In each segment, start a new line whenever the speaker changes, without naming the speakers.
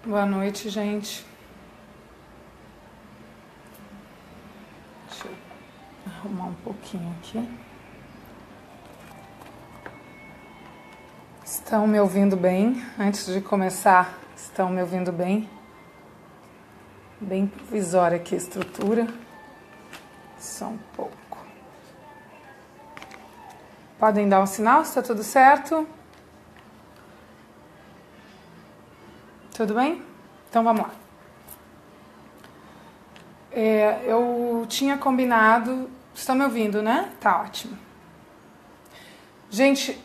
Boa noite, gente. Deixa eu arrumar um pouquinho aqui. Estão me ouvindo bem? Antes de começar, estão me ouvindo bem? Bem provisória aqui a estrutura. Só um pouco. Podem dar um sinal se está tudo certo? Tudo bem? Então vamos lá. Eu tinha combinado... Estão me ouvindo, né? Tá ótimo. Gente,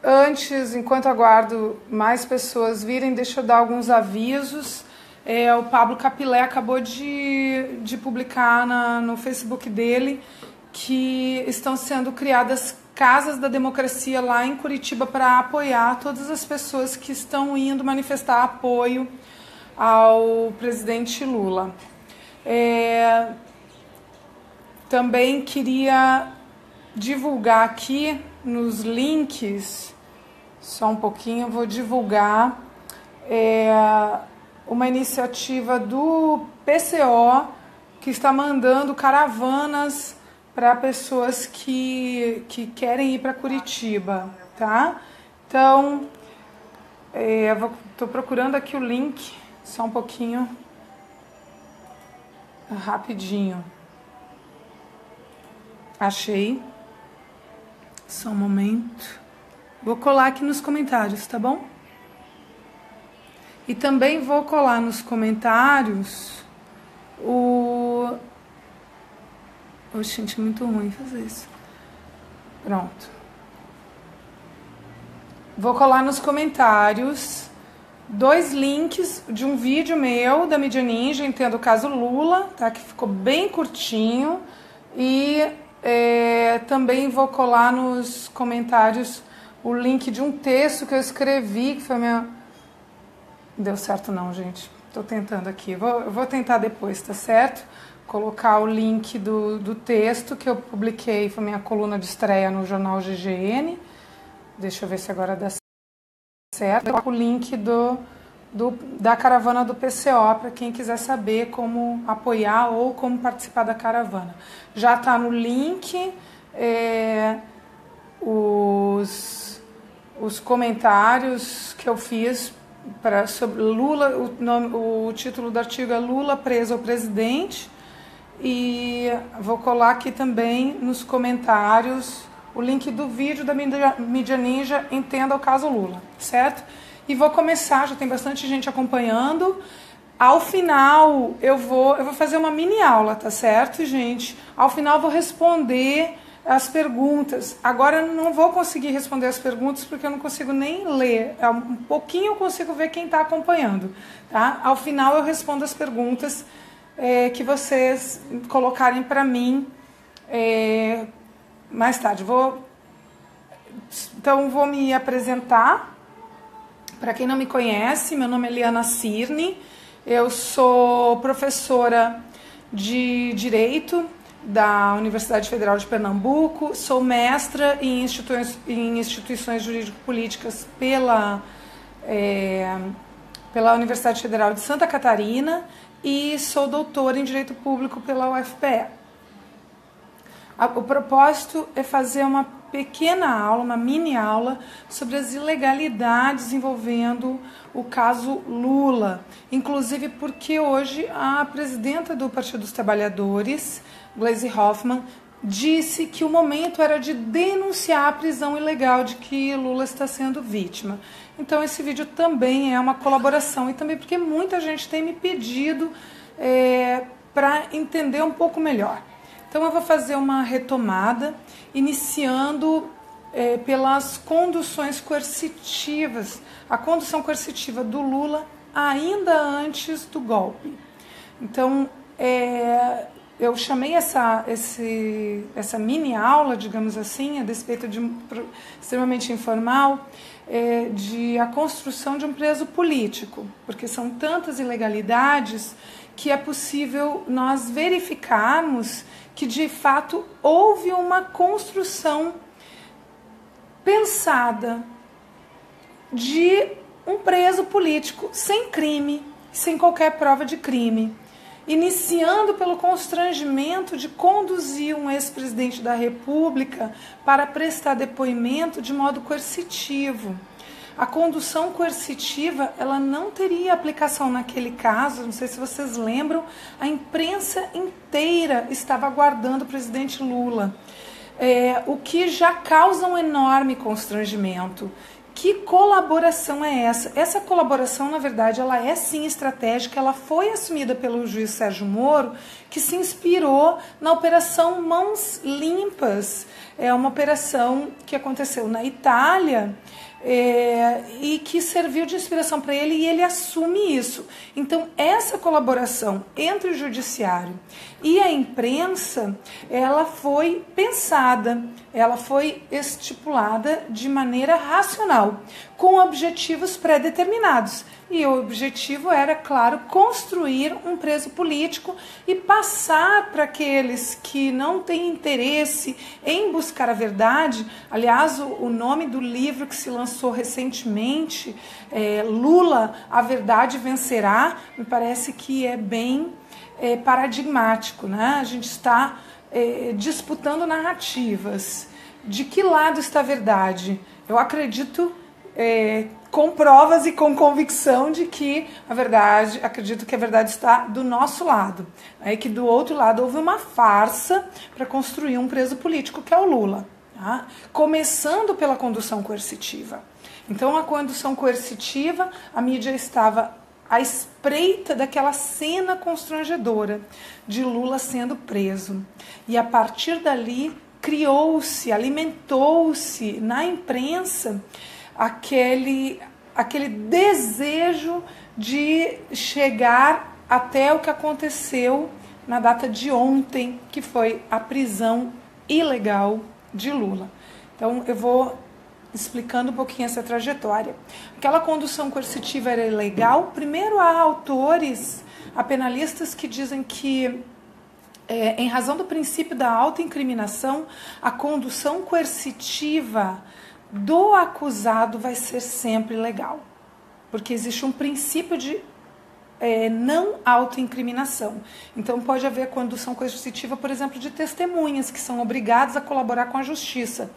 antes, enquanto aguardo mais pessoas virem, deixa eu dar alguns avisos. O Pablo Capilé acabou de publicar no Facebook dele que estão sendo criadas Casas da Democracia lá em Curitiba para apoiar todas as pessoas que estão indo manifestar apoio ao presidente Lula. Também queria divulgar aqui nos links, só um pouquinho, eu vou divulgar uma iniciativa do PCO que está mandando caravanas para pessoas que querem ir para Curitiba, tá? Então, estou procurando aqui o link, só um pouquinho, rapidinho. Achei. Só um momento. Vou colar aqui nos comentários, tá bom? E também vou colar nos comentários gente, muito ruim fazer isso. Pronto. Vou colar nos comentários 2 links de um vídeo meu da Mídia Ninja, entendo o caso Lula, tá? Que ficou bem curtinho. E também vou colar nos comentários o link de um texto que eu escrevi, que foi minha... Deu certo não, gente. Estou tentando aqui. Eu vou tentar depois, tá certo? Colocar o link do texto que eu publiquei, foi minha coluna de estreia no jornal GGN. Deixa eu ver se agora dá certo. O link da caravana do PCO, para quem quiser saber como apoiar ou como participar da caravana. Já está no link os comentários que eu fiz sobre Lula, o título do artigo é Lula preso ao presidente, e vou colar aqui também nos comentários o link do vídeo da Mídia Ninja, entenda o caso Lula, certo? E vou começar, já tem bastante gente acompanhando. Ao final eu vou fazer uma mini aula, tá certo, gente? Ao final eu vou responder as perguntas. Agora eu não vou conseguir responder as perguntas porque eu não consigo nem ler. Um pouquinho eu consigo ver quem está acompanhando, tá? Ao final eu respondo as perguntas que vocês colocarem para mim mais tarde. Então vou me apresentar. Para quem não me conhece, meu nome é Liana Cirne, eu sou professora de Direito da Universidade Federal de Pernambuco, sou mestra em instituições jurídico-políticas pela Universidade Federal de Santa Catarina e sou doutora em Direito Público pela UFPE. O propósito é fazer uma pequena aula, uma mini aula, sobre as ilegalidades envolvendo o caso Lula. Inclusive porque hoje a presidenta do Partido dos Trabalhadores, Gleisi Hoffmann, disse que o momento era de denunciar a prisão ilegal de que Lula está sendo vítima. Então esse vídeo também é uma colaboração e também porque muita gente tem me pedido para entender um pouco melhor. Então eu vou fazer uma retomada, iniciando pelas conduções coercitivas, a condução coercitiva do Lula ainda antes do golpe. Então, eu chamei essa mini aula, digamos assim, a despeito de extremamente informal, de a construção de um preso político, porque são tantas ilegalidades que é possível nós verificarmos que de fato houve uma construção pensada de um preso político sem crime, sem qualquer prova de crime, iniciando pelo constrangimento de conduzir um ex-presidente da República para prestar depoimento de modo coercitivo. A condução coercitiva, ela não teria aplicação naquele caso, não sei se vocês lembram, a imprensa inteira estava aguardando o presidente Lula, o que já causa um enorme constrangimento. Que colaboração é essa? Essa colaboração, na verdade, ela é sim estratégica, ela foi assumida pelo juiz Sérgio Moro, que se inspirou na Operação Mãos Limpas. É uma operação que aconteceu na Itália, e que serviu de inspiração para ele, e ele assume isso. Então, essa colaboração entre o judiciário e a imprensa, ela foi pensada, ela foi estipulada de maneira racional, com objetivos pré-determinados. E o objetivo era, claro, construir um preso político e passar para aqueles que não têm interesse em buscar a verdade. Aliás, o nome do livro que se lançou recentemente, Lula, a Verdade Vencerá, me parece que é bem paradigmático, né? A gente está disputando narrativas. De que lado está a verdade? Eu acredito com provas e com convicção de que a verdade, acredito que a verdade está do nosso lado, e que do outro lado houve uma farsa para construir um preso político, que é o Lula, tá? Começando pela condução coercitiva. Então, a condução coercitiva, a mídia estava à espreita daquela cena constrangedora de Lula sendo preso, e a partir dali criou-se, alimentou-se na imprensa aquele desejo de chegar até o que aconteceu na data de ontem, que foi a prisão ilegal de Lula. Então, eu vou explicando um pouquinho essa trajetória. Aquela condução coercitiva era ilegal. Primeiro, há autores, há penalistas que dizem que, em razão do princípio da autoincriminação, a condução coercitiva do acusado vai ser sempre legal, porque existe um princípio de não autoincriminação. Então pode haver condução coercitiva, por exemplo, de testemunhas que são obrigadas a colaborar com a justiça.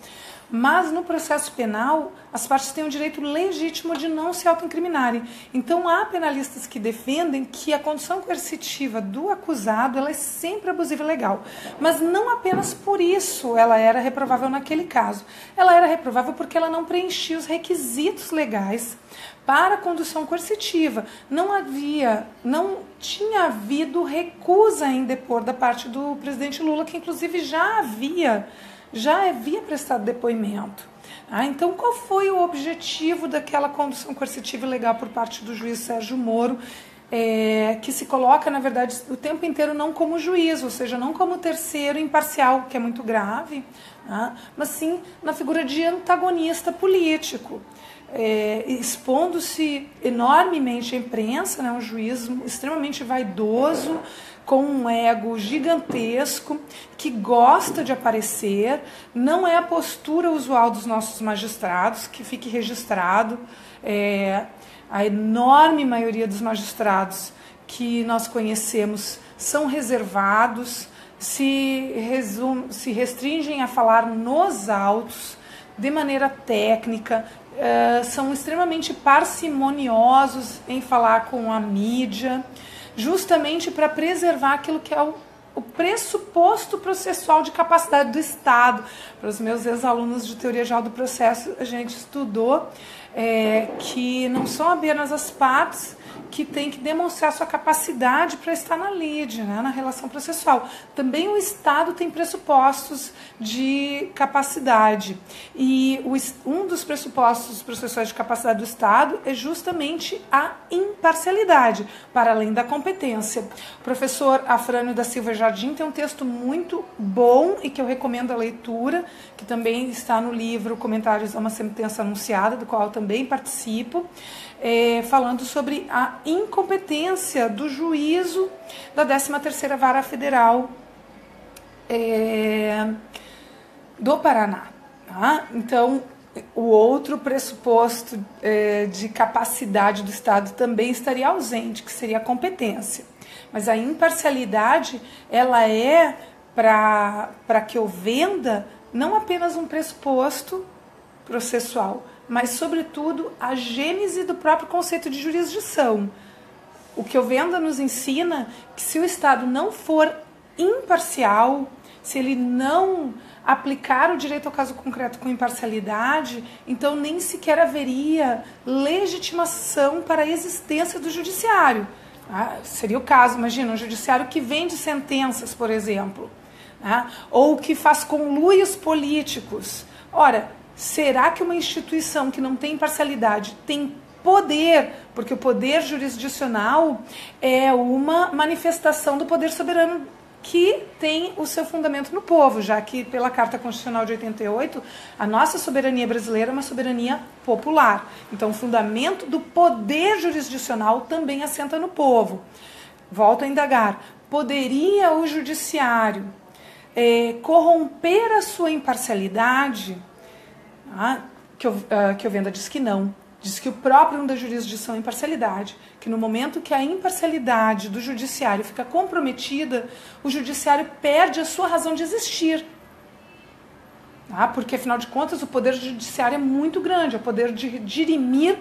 Mas no processo penal, as partes têm o direito legítimo de não se autoincriminarem. Então há penalistas que defendem que a condução coercitiva do acusado, ela é sempre abusiva e ilegal. Mas não apenas por isso ela era reprovável naquele caso. Ela era reprovável porque ela não preenchia os requisitos legais para a condução coercitiva. Não tinha havido recusa em depor da parte do presidente Lula, que inclusive já havia prestado depoimento. Então, qual foi o objetivo daquela condução coercitiva ilegal por parte do juiz Sérgio Moro, que se coloca, na verdade, o tempo inteiro não como juiz, ou seja, não como terceiro imparcial, que é muito grave, mas sim na figura de antagonista político, expondo-se enormemente à imprensa, um juiz extremamente vaidoso, com um ego gigantesco, que gosta de aparecer. Não é a postura usual dos nossos magistrados, que fique registrado. A enorme maioria dos magistrados que nós conhecemos são reservados, se restringem a falar nos autos, de maneira técnica, são extremamente parcimoniosos em falar com a mídia, justamente para preservar aquilo que é o pressuposto processual de capacidade do Estado. Para os meus ex-alunos de Teoria Geral do Processo, a gente estudou que não são apenas as partes que têm que demonstrar sua capacidade para estar na lide, na relação processual. Também o Estado tem pressupostos de capacidade. E um dos pressupostos processuais de capacidade do Estado é justamente a imparcialidade, para além da competência. O professor Afrânio da Silva Jardim tem um texto muito bom e que eu recomendo a leitura, que também está no livro Comentários a uma Sentença Anunciada, do qual eu também participo, falando sobre a incompetência do juízo da 13ª Vara Federal do Paraná. Tá? Então, o outro pressuposto de capacidade do Estado também estaria ausente, que seria a competência. Mas a imparcialidade, ela é, para que eu venda, não apenas um pressuposto processual, mas, sobretudo, a gênese do próprio conceito de jurisdição. O que eu venda nos ensina que se o Estado não for imparcial, se ele não aplicar o direito ao caso concreto com imparcialidade, então nem sequer haveria legitimação para a existência do judiciário. Seria o caso, imagina, um judiciário que vende sentenças, por exemplo, ou que faz conluios políticos. Ora, será que uma instituição que não tem imparcialidade tem poder? Porque o poder jurisdicional é uma manifestação do poder soberano que tem o seu fundamento no povo, já que pela Carta Constitucional de 88, a nossa soberania brasileira é uma soberania popular. Então, o fundamento do poder jurisdicional também assenta no povo. Volto a indagar, poderia o judiciário corromper a sua imparcialidade? Que eu venda diz que não. Diz que o próprio da jurisdição é imparcialidade, que no momento que a imparcialidade do judiciário fica comprometida, o judiciário perde a sua razão de existir. Porque, afinal de contas, o poder judiciário é muito grande, é o poder de dirimir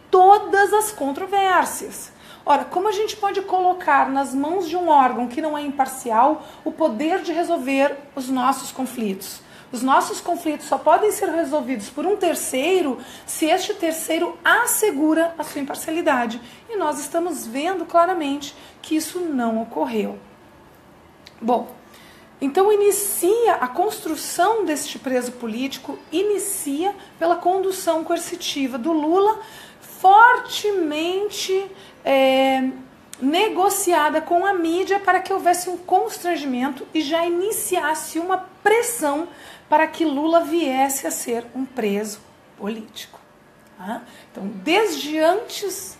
todas as controvérsias. Ora, como a gente pode colocar nas mãos de um órgão que não é imparcial o poder de resolver os nossos conflitos? Os nossos conflitos só podem ser resolvidos por um terceiro se este terceiro assegura a sua imparcialidade. E nós estamos vendo claramente que isso não ocorreu. Bom, então a construção deste preso político inicia pela condução coercitiva do Lula, fortemente negociada com a mídia para que houvesse um constrangimento e já iniciasse uma pressão para que Lula viesse a ser um preso político. Então, desde antes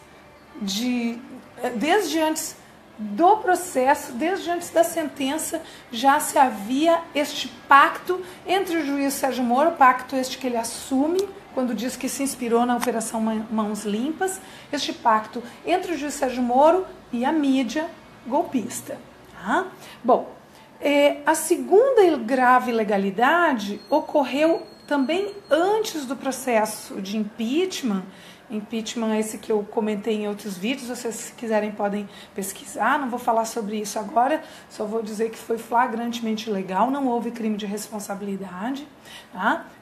do processo, desde antes da sentença, já se havia este pacto entre o juiz Sérgio Moro, pacto este que ele assume quando diz que se inspirou na Operação Mãos Limpas, este pacto entre o juiz Sérgio Moro e a mídia golpista. Bom, a segunda grave ilegalidade ocorreu também antes do processo de impeachment. Impeachment esse que eu comentei em outros vídeos, vocês se quiserem podem pesquisar, não vou falar sobre isso agora, só vou dizer que foi flagrantemente ilegal, não houve crime de responsabilidade,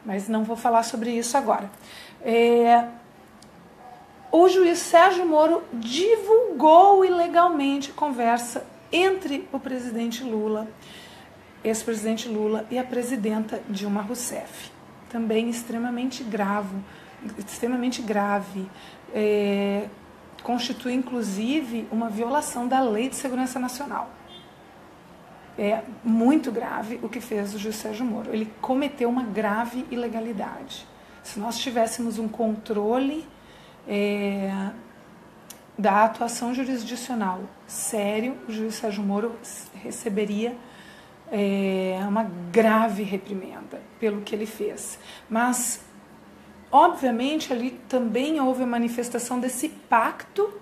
mas não vou falar sobre isso agora. O juiz Sérgio Moro divulgou ilegalmente conversa entre o presidente Lula, ex-presidente Lula, e a presidenta Dilma Rousseff. Também extremamente grave, constitui inclusive uma violação da Lei de Segurança Nacional. É muito grave o que fez o juiz Sérgio Moro. Ele cometeu uma grave ilegalidade. Se nós tivéssemos um controle da atuação jurisdicional sério, o juiz Sérgio Moro receberia uma grave reprimenda pelo que ele fez. Mas, obviamente, ali também houve a manifestação desse pacto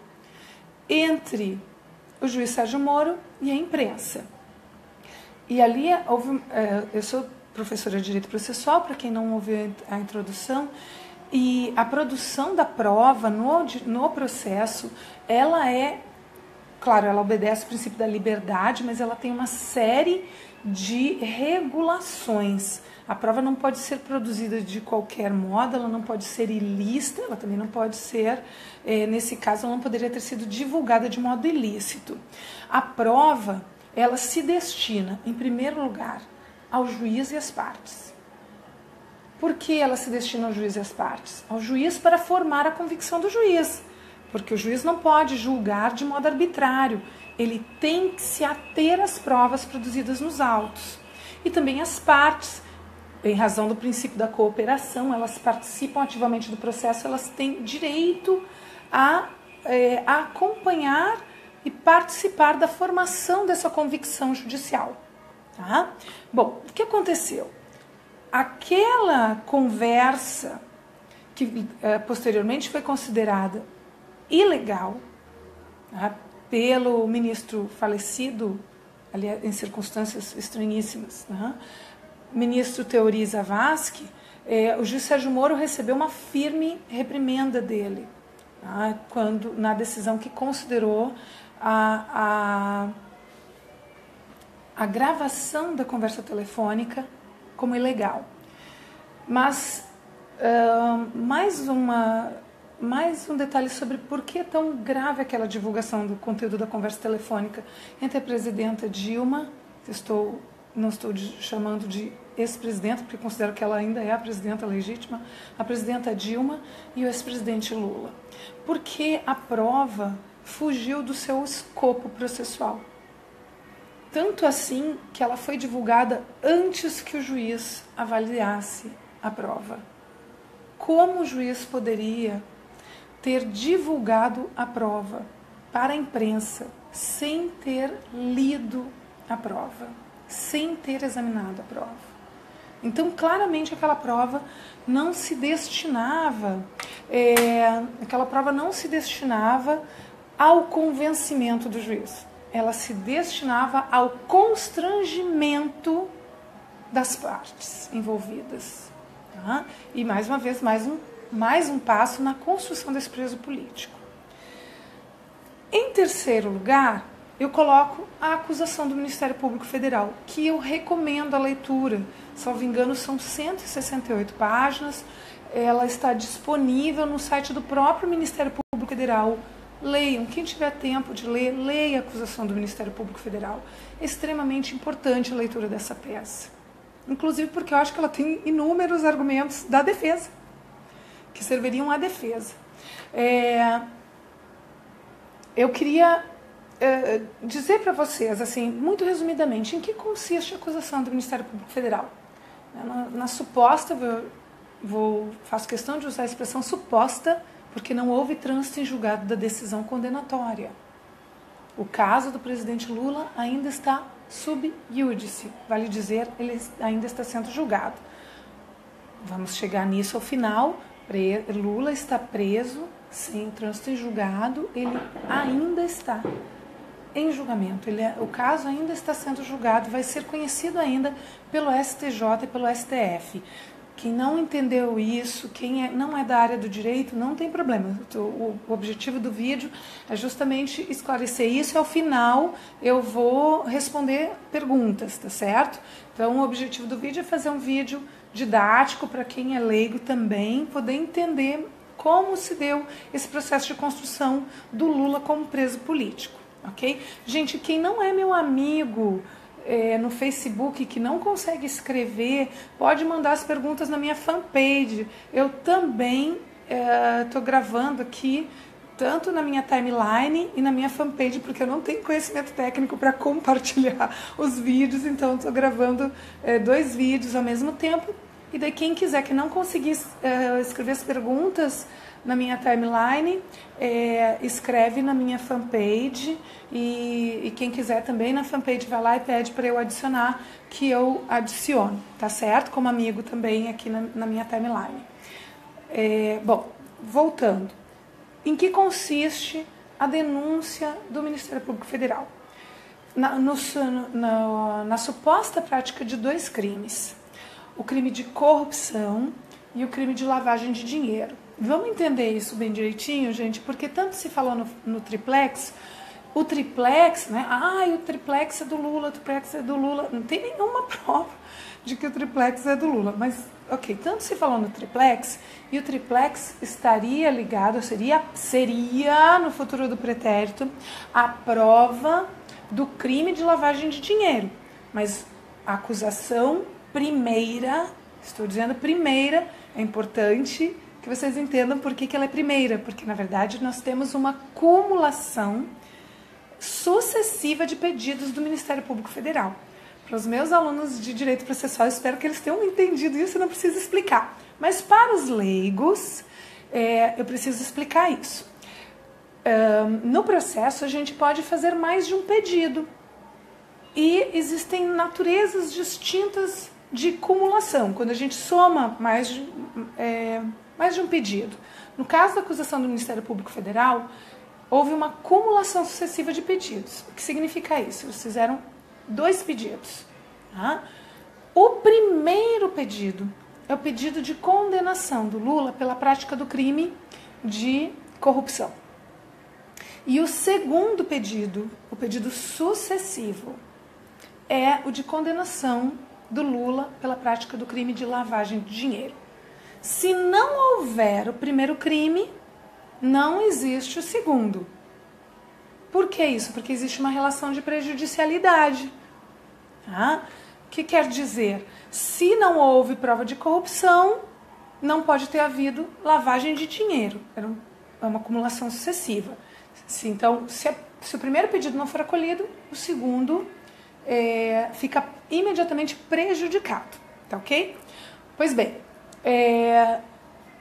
entre o juiz Sérgio Moro e a imprensa. E ali houve... eu sou professora de Direito Processual, para quem não ouviu a introdução, e a produção da prova no processo, ela claro, ela obedece ao princípio da liberdade, mas ela tem uma série de regulações. A prova não pode ser produzida de qualquer modo, ela não pode ser ilícita, ela também não pode ser, nesse caso, ela não poderia ter sido divulgada de modo ilícito. A prova, ela se destina, em primeiro lugar, ao juiz e às partes. Por que ela se destina ao juiz e às partes? Ao juiz para formar a convicção do juiz, porque o juiz não pode julgar de modo arbitrário, ele tem que se ater às provas produzidas nos autos. E também as partes, em razão do princípio da cooperação, elas participam ativamente do processo, elas têm direito a acompanhar e participar da formação dessa convicção judicial. Tá? Bom, o que aconteceu? Aquela conversa que posteriormente foi considerada ilegal, tá, pelo ministro falecido, aliás, em circunstâncias estranhíssimas, né, ministro Teori Zavascki, o juiz Sérgio Moro recebeu uma firme reprimenda dele, tá, na decisão que considerou a gravação da conversa telefônica como ilegal. Mas mais um detalhe sobre por que é tão grave aquela divulgação do conteúdo da conversa telefônica entre a presidenta Dilma, não estou chamando de ex-presidenta, porque considero que ela ainda é a presidenta legítima, a presidenta Dilma e o ex-presidente Lula. Porque a prova fugiu do seu escopo processual. Tanto assim que ela foi divulgada antes que o juiz avaliasse a prova. Como o juiz poderia ter divulgado a prova para a imprensa sem ter lido a prova, sem ter examinado a prova? Então, claramente, aquela prova não se destinava ao convencimento do juiz. Ela se destinava ao constrangimento das partes envolvidas. Tá? E, mais uma vez, mais um passo na construção desse preso político. Em terceiro lugar, eu coloco a acusação do Ministério Público Federal, que eu recomendo a leitura. Salvo engano, são 168 páginas. Ela está disponível no site do próprio Ministério Público Federal. Leiam, quem tiver tempo de ler, leia a acusação do Ministério Público Federal. É extremamente importante a leitura dessa peça. Inclusive porque eu acho que ela tem inúmeros argumentos da defesa, que serviriam à defesa. Eu queria dizer para vocês, assim, muito resumidamente, em que consiste a acusação do Ministério Público Federal. Na suposta, faço questão de usar a expressão suposta, porque não houve trânsito em julgado da decisão condenatória. O caso do presidente Lula ainda está sub iudice, vale dizer, ele ainda está sendo julgado. Vamos chegar nisso ao final. Lula está preso, sem trânsito em julgado, ele ainda está em julgamento. O caso ainda está sendo julgado, vai ser conhecido ainda pelo STJ e pelo STF. Quem não entendeu isso, não é da área do direito, não tem problema. O objetivo do vídeo é justamente esclarecer isso e ao final eu vou responder perguntas, tá certo? Então o objetivo do vídeo é fazer um vídeo didático para quem é leigo também, poder entender como se deu esse processo de construção do Lula como preso político, ok? Gente, quem não é meu amigo no Facebook, que não consegue escrever, pode mandar as perguntas na minha fanpage. Eu também estou gravando aqui, tanto na minha timeline e na minha fanpage, porque eu não tenho conhecimento técnico para compartilhar os vídeos, então estou gravando 2 vídeos ao mesmo tempo. E daí quem quiser, que não conseguir escrever as perguntas na minha timeline, escreve na minha fanpage e quem quiser também na fanpage vai lá e pede para eu adicionar, que eu adiciono, tá certo? Como amigo também aqui na minha timeline. Bom, voltando. Em que consiste a denúncia do Ministério Público Federal? Na suposta prática de 2 crimes. O crime de corrupção e o crime de lavagem de dinheiro. Vamos entender isso bem direitinho, gente, porque tanto se falou no triplex, o triplex, né? O triplex é do Lula, o triplex é do Lula. Não tem nenhuma prova de que o triplex é do Lula, mas, ok, tanto se falou no triplex, e o triplex estaria ligado, seria no futuro do pretérito, a prova do crime de lavagem de dinheiro. Mas a acusação primeira, estou dizendo primeira, é importante que vocês entendam por que ela é primeira, porque na verdade nós temos uma acumulação sucessiva de pedidos do Ministério Público Federal. Para os meus alunos de Direito Processual, espero que eles tenham entendido isso e não preciso explicar. Mas para os leigos, eu preciso explicar isso. No processo, a gente pode fazer mais de um pedido. E existem naturezas distintas de cumulação, quando a gente soma mais de um pedido. No caso da acusação do Ministério Público Federal, houve uma cumulação sucessiva de pedidos. O que significa isso? Eles fizeram 2 pedidos. Tá? O primeiro pedido é o pedido de condenação do Lula pela prática do crime de corrupção. E o segundo pedido, o pedido sucessivo, é o de condenação do Lula pela prática do crime de lavagem de dinheiro. Se não houver o primeiro crime, não existe o segundo. Por que isso? Porque existe uma relação de prejudicialidade. Tá? O que quer dizer? Se não houve prova de corrupção, não pode ter havido lavagem de dinheiro. É uma acumulação sucessiva. Então, se o primeiro pedido não for acolhido, o segundo fica imediatamente prejudicado. Tá ok? Pois bem,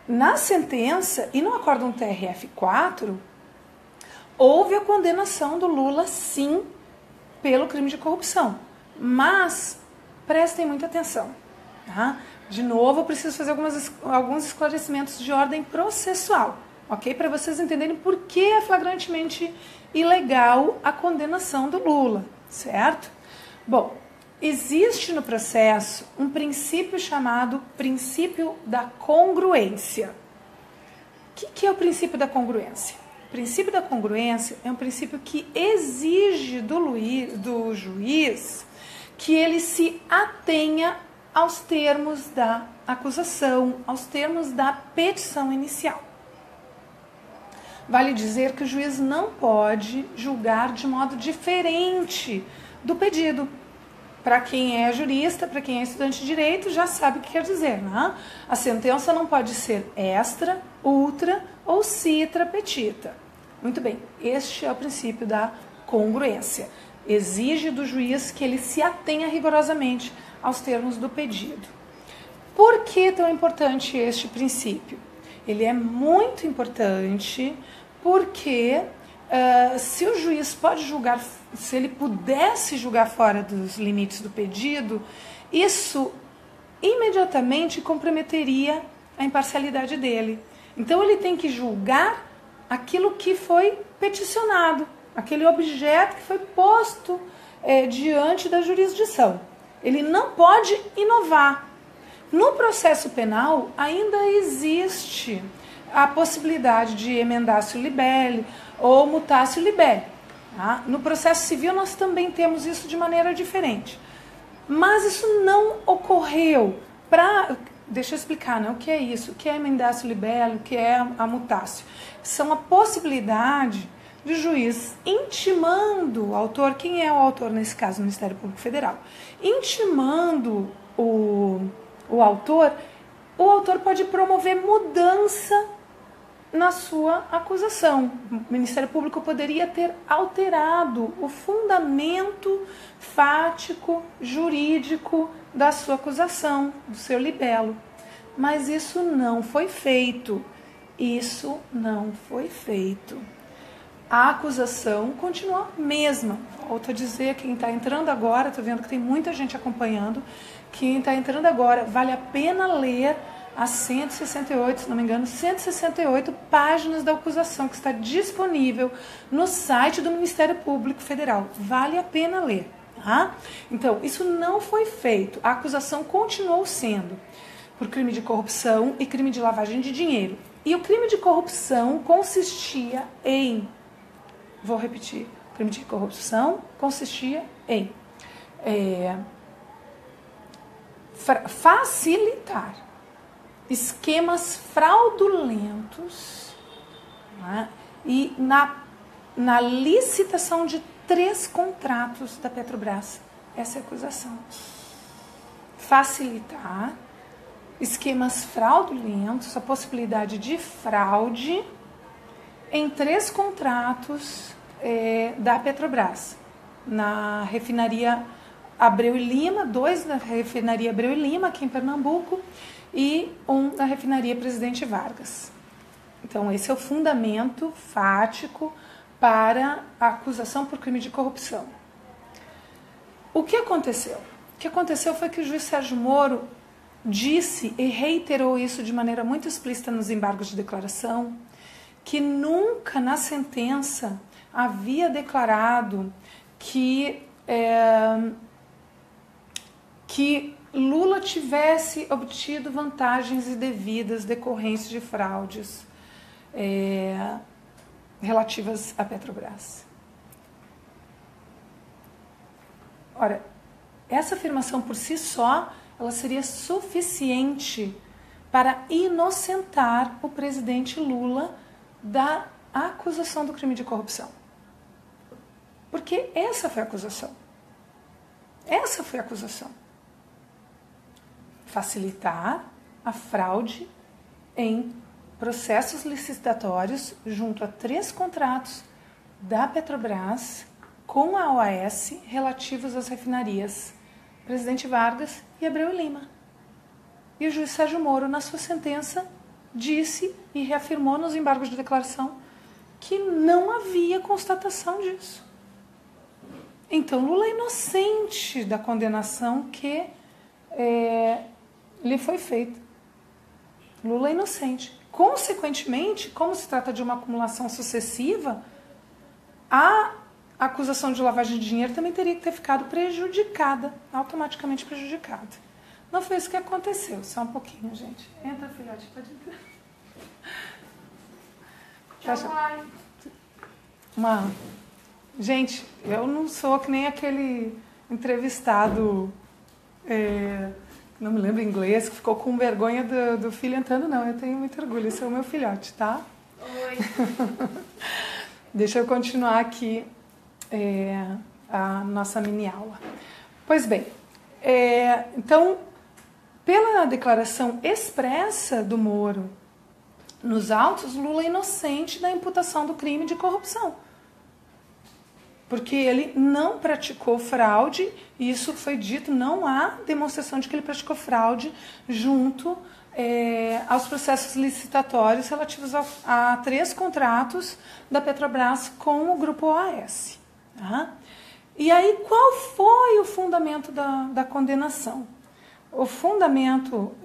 na sentença e no acórdão TRF4, houve a condenação do Lula, sim, pelo crime de corrupção. Mas, prestem muita atenção. Tá? De novo, eu preciso fazer alguns esclarecimentos de ordem processual, ok? Para vocês entenderem por que é flagrantemente ilegal a condenação do Lula, certo? Bom, existe no processo um princípio chamado princípio da congruência. O que é o princípio da congruência? O princípio da congruência é um princípio que exige do juiz que ele se atenha aos termos da acusação, aos termos da petição inicial. Vale dizer que o juiz não pode julgar de modo diferente do pedido. Para quem é jurista, para quem é estudante de direito, já sabe o que quer dizer, né? A sentença não pode ser extra, ultra ou citra petita. Muito bem, este é o princípio da congruência. Exige do juiz que ele se atenha rigorosamente aos termos do pedido. Por que é tão importante este princípio? Ele é muito importante porque se o juiz pode julgar, se ele pudesse julgar fora dos limites do pedido, isso imediatamente comprometeria a imparcialidade dele. Então ele tem que julgar aquilo que foi peticionado, aquele objeto que foi posto diante da jurisdição. Ele não pode inovar. No processo penal, ainda existe a possibilidade de emendatio libelli ou mutatio libelli. Tá? No processo civil, nós também temos isso de maneira diferente. Mas isso não ocorreu. Deixa eu explicar, né? O que é isso? O que é emendatio libelli? O que é a mutatio? São a possibilidade de juiz intimando o autor, quem é o autor nesse caso, o Ministério Público Federal, intimando o autor pode promover mudança na sua acusação. O Ministério Público poderia ter alterado o fundamento fático, jurídico da sua acusação, do seu libelo. Mas isso não foi feito. Isso não foi feito. A acusação continua a mesma. Volto a dizer, quem está entrando agora, estou vendo que tem muita gente acompanhando, quem está entrando agora, vale a pena ler as 168, se não me engano, 168 páginas da acusação que está disponível no site do Ministério Público Federal. Vale a pena ler. Tá? Então, isso não foi feito. A acusação continuou sendo por crime de corrupção e crime de lavagem de dinheiro. E o crime de corrupção consistia em... Vou repetir. O crime de corrupção consistia em facilitar esquemas fraudulentos, né, e na licitação de 3 contratos da Petrobras. Essa é a acusação. Facilitar esquemas fraudulentos, a possibilidade de fraude em 3 contratos da Petrobras. Na refinaria Abreu e Lima, 2 na refinaria Abreu e Lima, aqui em Pernambuco, e 1 na refinaria Presidente Vargas. Então, esse é o fundamento fático para a acusação por crime de corrupção. O que aconteceu? O que aconteceu foi que o juiz Sérgio Moro disse e reiterou isso de maneira muito explícita nos embargos de declaração, que nunca na sentença havia declarado que Lula tivesse obtido vantagens indevidas decorrentes de fraudes relativas à Petrobras. Ora, essa afirmação por si só, ela seria suficiente para inocentar o presidente Lula da acusação do crime de corrupção. Porque essa foi a acusação. Essa foi a acusação. Facilitar a fraude em processos licitatórios junto a 3 contratos da Petrobras com a OAS relativos às refinarias Presidente Vargas e Abreu e Lima. E o juiz Sérgio Moro, na sua sentença, disse e reafirmou nos embargos de declaração que não havia constatação disso. Então, Lula é inocente da condenação que lhe foi feita. Lula é inocente. Consequentemente, como se trata de uma acumulação sucessiva, a acusação de lavagem de dinheiro também teria que ter ficado prejudicada, automaticamente prejudicada. Não foi isso que aconteceu. Só um pouquinho, gente. Entra, filhote, pode entrar. Gente, eu não sou que nem aquele entrevistado, não me lembro inglês, que ficou com vergonha do filho entrando, não. Eu tenho muito orgulho, esse é o meu filhote, tá?
Oi.
Deixa eu continuar aqui a nossa mini aula. Pois bem, então, pela declaração expressa do Moro nos autos, Lula é inocente da imputação do crime de corrupção. Porque ele não praticou fraude, e isso foi dito, não há demonstração de que ele praticou fraude junto aos processos licitatórios relativos a 3 contratos da Petrobras com o Grupo OAS. Tá? E aí, qual foi o fundamento da condenação? O fundamento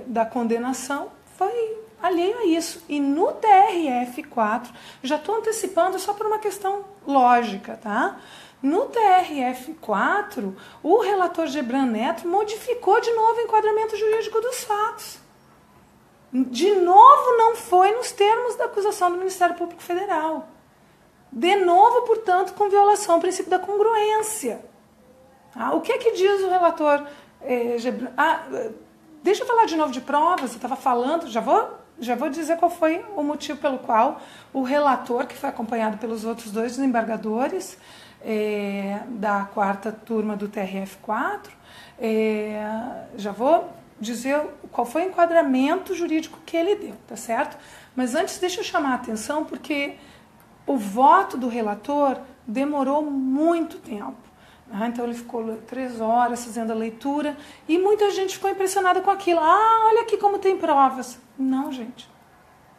da condenação foi alheio a isso. E no TRF4, já estou antecipando só por uma questão lógica, tá? No TRF4, o relator Gebran Neto modificou de novo o enquadramento jurídico dos fatos. De novo, não foi nos termos da acusação do Ministério Público Federal. De novo, portanto, com violação ao princípio da congruência. O que é que diz o relator Gebran? Deixa eu falar de novo de provas, eu estava falando, já vou dizer qual foi o motivo pelo qual o relator, que foi acompanhado pelos outros 2 desembargadores da 4ª turma do TRF4, já vou dizer qual foi o enquadramento jurídico que ele deu, tá certo? Mas antes, deixa eu chamar a atenção, porque o voto do relator demorou muito tempo. Então ele ficou 3 horas fazendo a leitura e muita gente ficou impressionada com aquilo. Olha aqui como tem provas. Não, gente.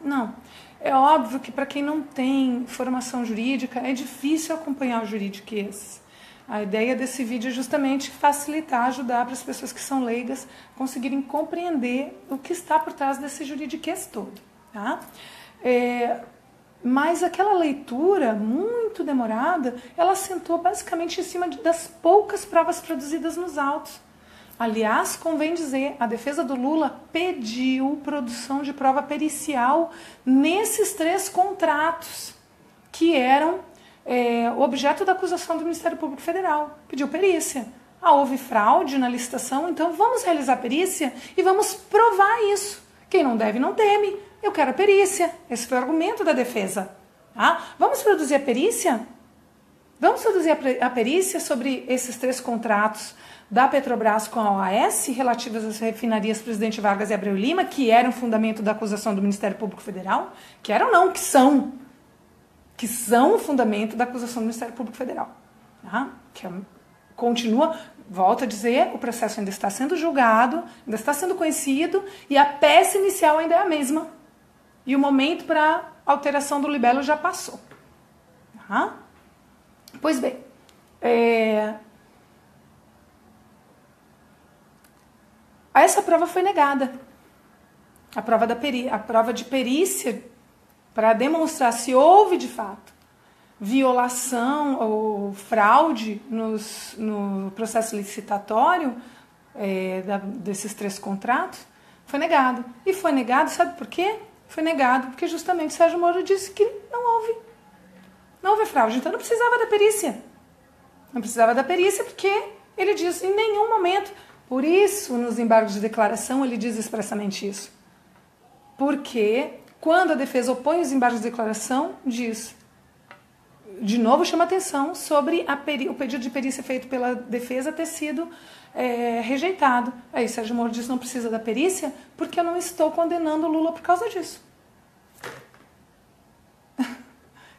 Não. É óbvio que para quem não tem formação jurídica é difícil acompanhar o juridiquês. A ideia desse vídeo é justamente facilitar, ajudar para as pessoas que são leigas conseguirem compreender o que está por trás desse juridiquês todo. Tá? Mas aquela leitura muito demorada, ela assentou basicamente em cima das poucas provas produzidas nos autos. Aliás, convém dizer, a defesa do Lula pediu produção de prova pericial nesses 3 contratos, que eram objeto da acusação do Ministério Público Federal. Pediu perícia. Houve fraude na licitação, então vamos realizar perícia e vamos provar isso. Quem não deve, não teme. Eu quero a perícia. Esse foi o argumento da defesa. Vamos produzir a perícia? Vamos produzir a perícia sobre esses 3 contratos da Petrobras com a OAS, relativos às refinarias Presidente Vargas e Abreu Lima, que eram fundamento da acusação do Ministério Público Federal? Que eram não, que são. Que são o fundamento da acusação do Ministério Público Federal. Continua, volto a dizer, o processo ainda está sendo julgado, ainda está sendo conhecido, e a peça inicial ainda é a mesma. E o momento para alteração do libelo já passou. Pois bem, Essa prova foi negada. A prova de perícia para demonstrar se houve de fato violação ou fraude no processo licitatório desses 3 contratos, foi negado. E foi negado, sabe por quê? Foi negado porque justamente o Sérgio Moro disse que não houve fraude. Então não precisava da perícia. Não precisava da perícia porque ele diz em nenhum momento. Por isso, nos embargos de declaração, ele diz expressamente isso. Porque quando a defesa opõe os embargos de declaração, diz, de novo chama atenção sobre o pedido de perícia feito pela defesa ter sido rejeitado. Aí Sérgio Moro diz, não precisa da perícia porque eu não estou condenando o Lula por causa disso.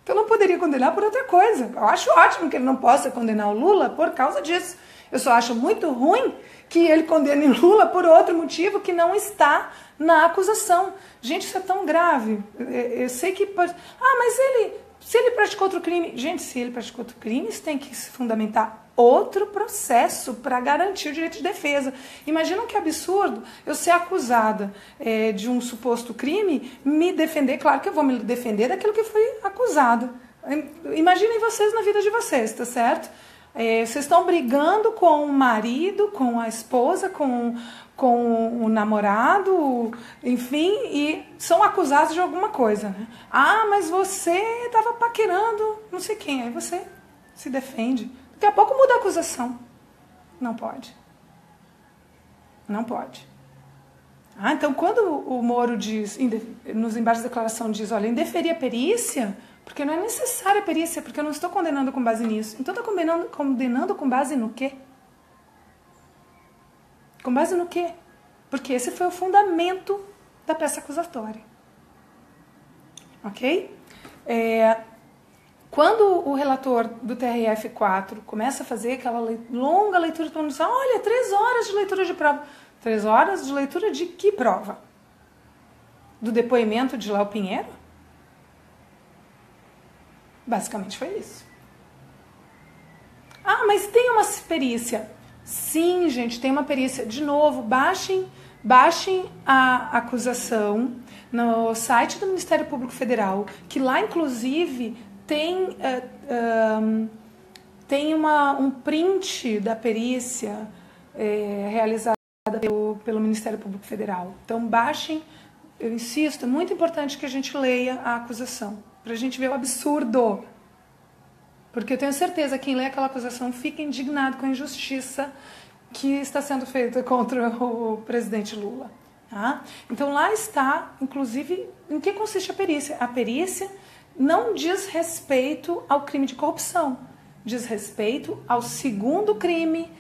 Então não poderia condenar por outra coisa. Eu acho ótimo que ele não possa condenar o Lula por causa disso. Eu só acho muito ruim que ele condene Lula por outro motivo que não está na acusação. Gente, isso é tão grave. Eu sei que pode... mas se ele praticou outro crime... Gente, se ele praticou outro crime, isso tem que se fundamentar outro processo para garantir o direito de defesa. Imaginam que absurdo eu ser acusada de um suposto crime, me defender, claro que eu vou me defender daquilo que fui acusado. Imaginem vocês na vida de vocês, tá certo? Vocês estão brigando com o marido, com a esposa, com o namorado, enfim, e são acusados de alguma coisa. Né? Mas você estava paquerando não sei quem. Aí você se defende. Daqui a pouco muda a acusação. Não pode. Não pode. Então, quando o Moro diz, nos embargos de declaração, diz, olha, indeferir a perícia, porque não é necessária a perícia, porque eu não estou condenando com base nisso. Então, estou condenando com base no quê? Com base no quê? Porque esse foi o fundamento da peça acusatória. Ok? Quando o relator do TRF4 começa a fazer aquela longa leitura, todo mundo diz, olha, 3 horas de leitura de prova. 3 horas de leitura de que prova? Do depoimento de Léo Pinheiro? Basicamente foi isso. Mas tem uma perícia. Sim, gente, tem uma perícia. De novo, baixem a acusação no site do Ministério Público Federal, que lá, inclusive, tem um print da perícia realizada pelo Ministério Público Federal. Então, baixem, eu insisto, é muito importante que a gente leia a acusação, para a gente ver o absurdo. Porque eu tenho certeza que quem lê aquela acusação fica indignado com a injustiça que está sendo feita contra o presidente Lula. Tá? Então, lá está, inclusive, em que consiste a perícia. A perícia não diz respeito ao crime de corrupção, diz respeito ao segundo crime,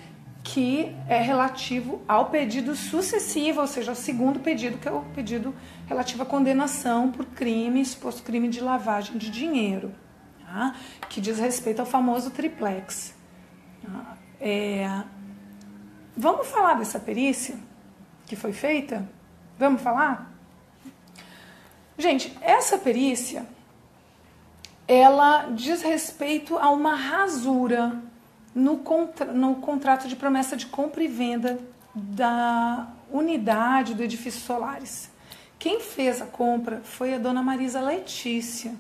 que é relativo ao pedido sucessivo, ou seja, ao segundo pedido, que é o pedido relativo à condenação por suposto crime de lavagem de dinheiro, tá? Que diz respeito ao famoso triplex. Vamos falar dessa perícia que foi feita? Vamos falar? Gente, essa perícia, ela diz respeito a uma rasura no contrato de promessa de compra e venda da unidade do edifício Solares. Quem fez a compra foi a dona Marisa Letícia.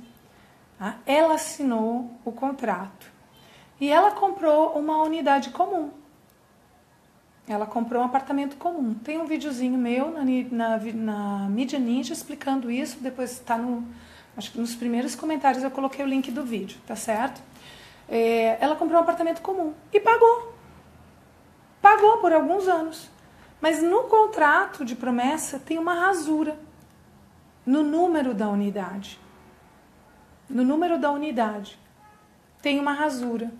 Tá? Ela assinou o contrato. E ela comprou uma unidade comum. Ela comprou um apartamento comum. Tem um videozinho meu na Mídia Ninja explicando isso. Depois está acho que nos primeiros comentários eu coloquei o link do vídeo, tá certo? Ela comprou um apartamento comum e pagou. Pagou por alguns anos. Mas no contrato de promessa tem uma rasura no número da unidade. No número da unidade tem uma rasura.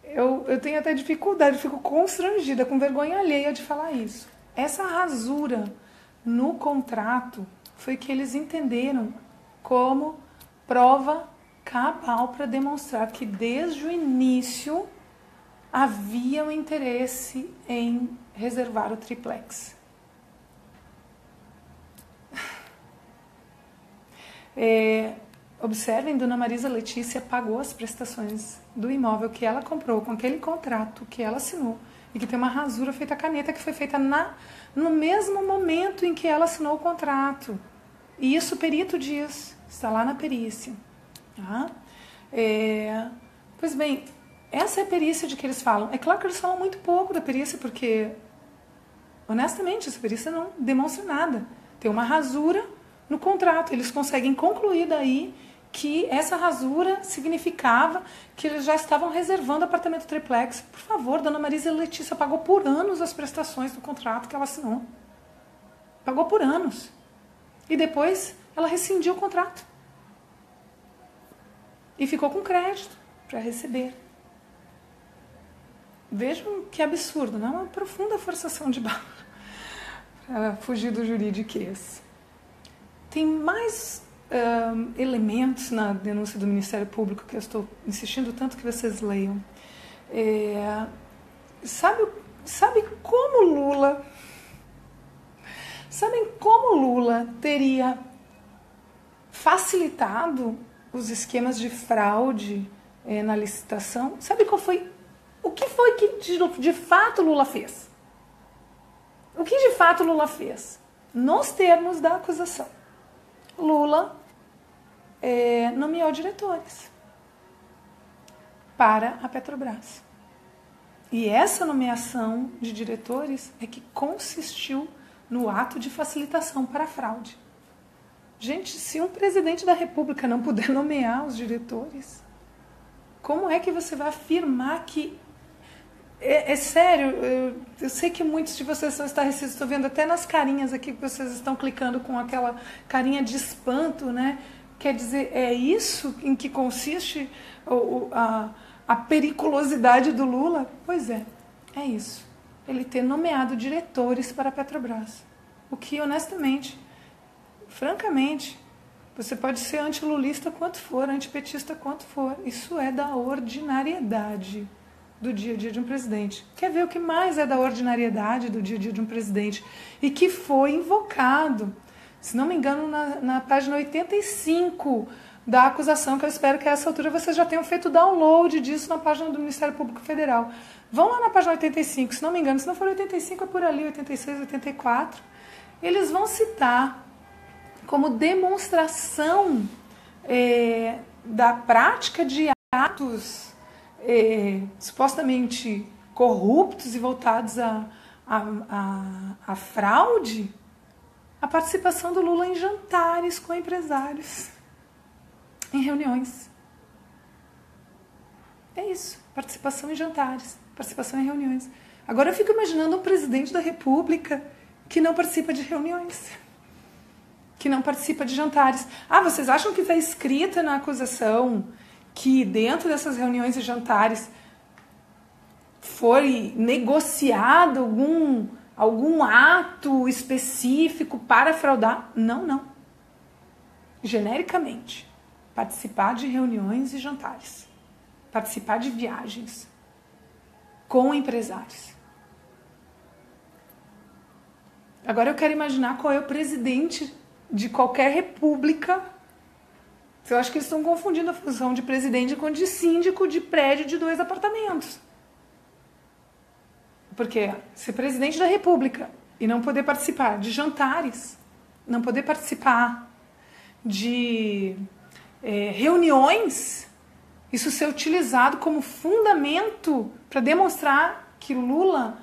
Eu tenho até dificuldade, fico constrangida, com vergonha alheia de falar isso. Essa rasura no contrato foi que eles entenderam como prova cabal para demonstrar que desde o início havia um interesse em reservar o triplex. Observem, dona Marisa Letícia pagou as prestações do imóvel que ela comprou com aquele contrato que ela assinou e que tem uma rasura feita a caneta que foi feita no mesmo momento em que ela assinou o contrato. E isso o perito diz, está lá na perícia. Tá? Pois bem, essa é a perícia de que eles falam. É claro que eles falam muito pouco da perícia, porque, honestamente, essa perícia não demonstra nada. Tem uma rasura no contrato. Eles conseguem concluir daí que essa rasura significava que eles já estavam reservando apartamento triplex. Por favor, dona Marisa Letícia pagou por anos as prestações do contrato que ela assinou. Pagou por anos. E depois ela rescindiu o contrato. E ficou com crédito para receber. Vejam que absurdo, não é uma profunda forçação de barra para fugir do juridiquês. Tem mais elementos na denúncia do Ministério Público que eu estou insistindo tanto que vocês leiam. Sabem como Lula teria facilitado os esquemas de fraude na licitação? Sabe o que foi que de fato Lula fez? O que de fato Lula fez? Nos termos da acusação, Lula nomeou diretores para a Petrobras. E essa nomeação de diretores é que consistiu no ato de facilitação para a fraude. Gente, se um presidente da República não puder nomear os diretores, como é que você vai afirmar que... É sério, eu sei que muitos de vocês são estarrecidos, estou vendo até nas carinhas aqui que vocês estão clicando com aquela carinha de espanto, né? Quer dizer, é isso em que consiste a periculosidade do Lula? Pois é isso. Ele ter nomeado diretores para a Petrobras. O que, honestamente, francamente, você pode ser antilulista quanto for, antipetista quanto for. Isso é da ordinariedade do dia a dia de um presidente. Quer ver o que mais é da ordinariedade do dia a dia de um presidente? E que foi invocado, se não me engano, na página 85 da acusação, que eu espero que a essa altura vocês já tenham feito download disso na página do Ministério Público Federal. Vão lá na página 85, se não me engano, se não for 85 é por ali, 86, 84. Eles vão citar como demonstração da prática de atos supostamente corruptos e voltados à fraude, a participação do Lula em jantares com empresários, em reuniões. É isso, participação em jantares, participação em reuniões. Agora eu fico imaginando um presidente da República que não participa de reuniões, que não participa de jantares. Vocês acham que está escrita na acusação que dentro dessas reuniões e jantares foi negociado algum ato específico para fraudar? Não. Genericamente, participar de reuniões e jantares, participar de viagens com empresários. Agora eu quero imaginar qual é o presidente de qualquer república. Eu acho que eles estão confundindo a função de presidente com de síndico de prédio de 2 apartamentos. Porque ser presidente da República e não poder participar de jantares, não poder participar de reuniões, isso ser utilizado como fundamento para demonstrar que Lula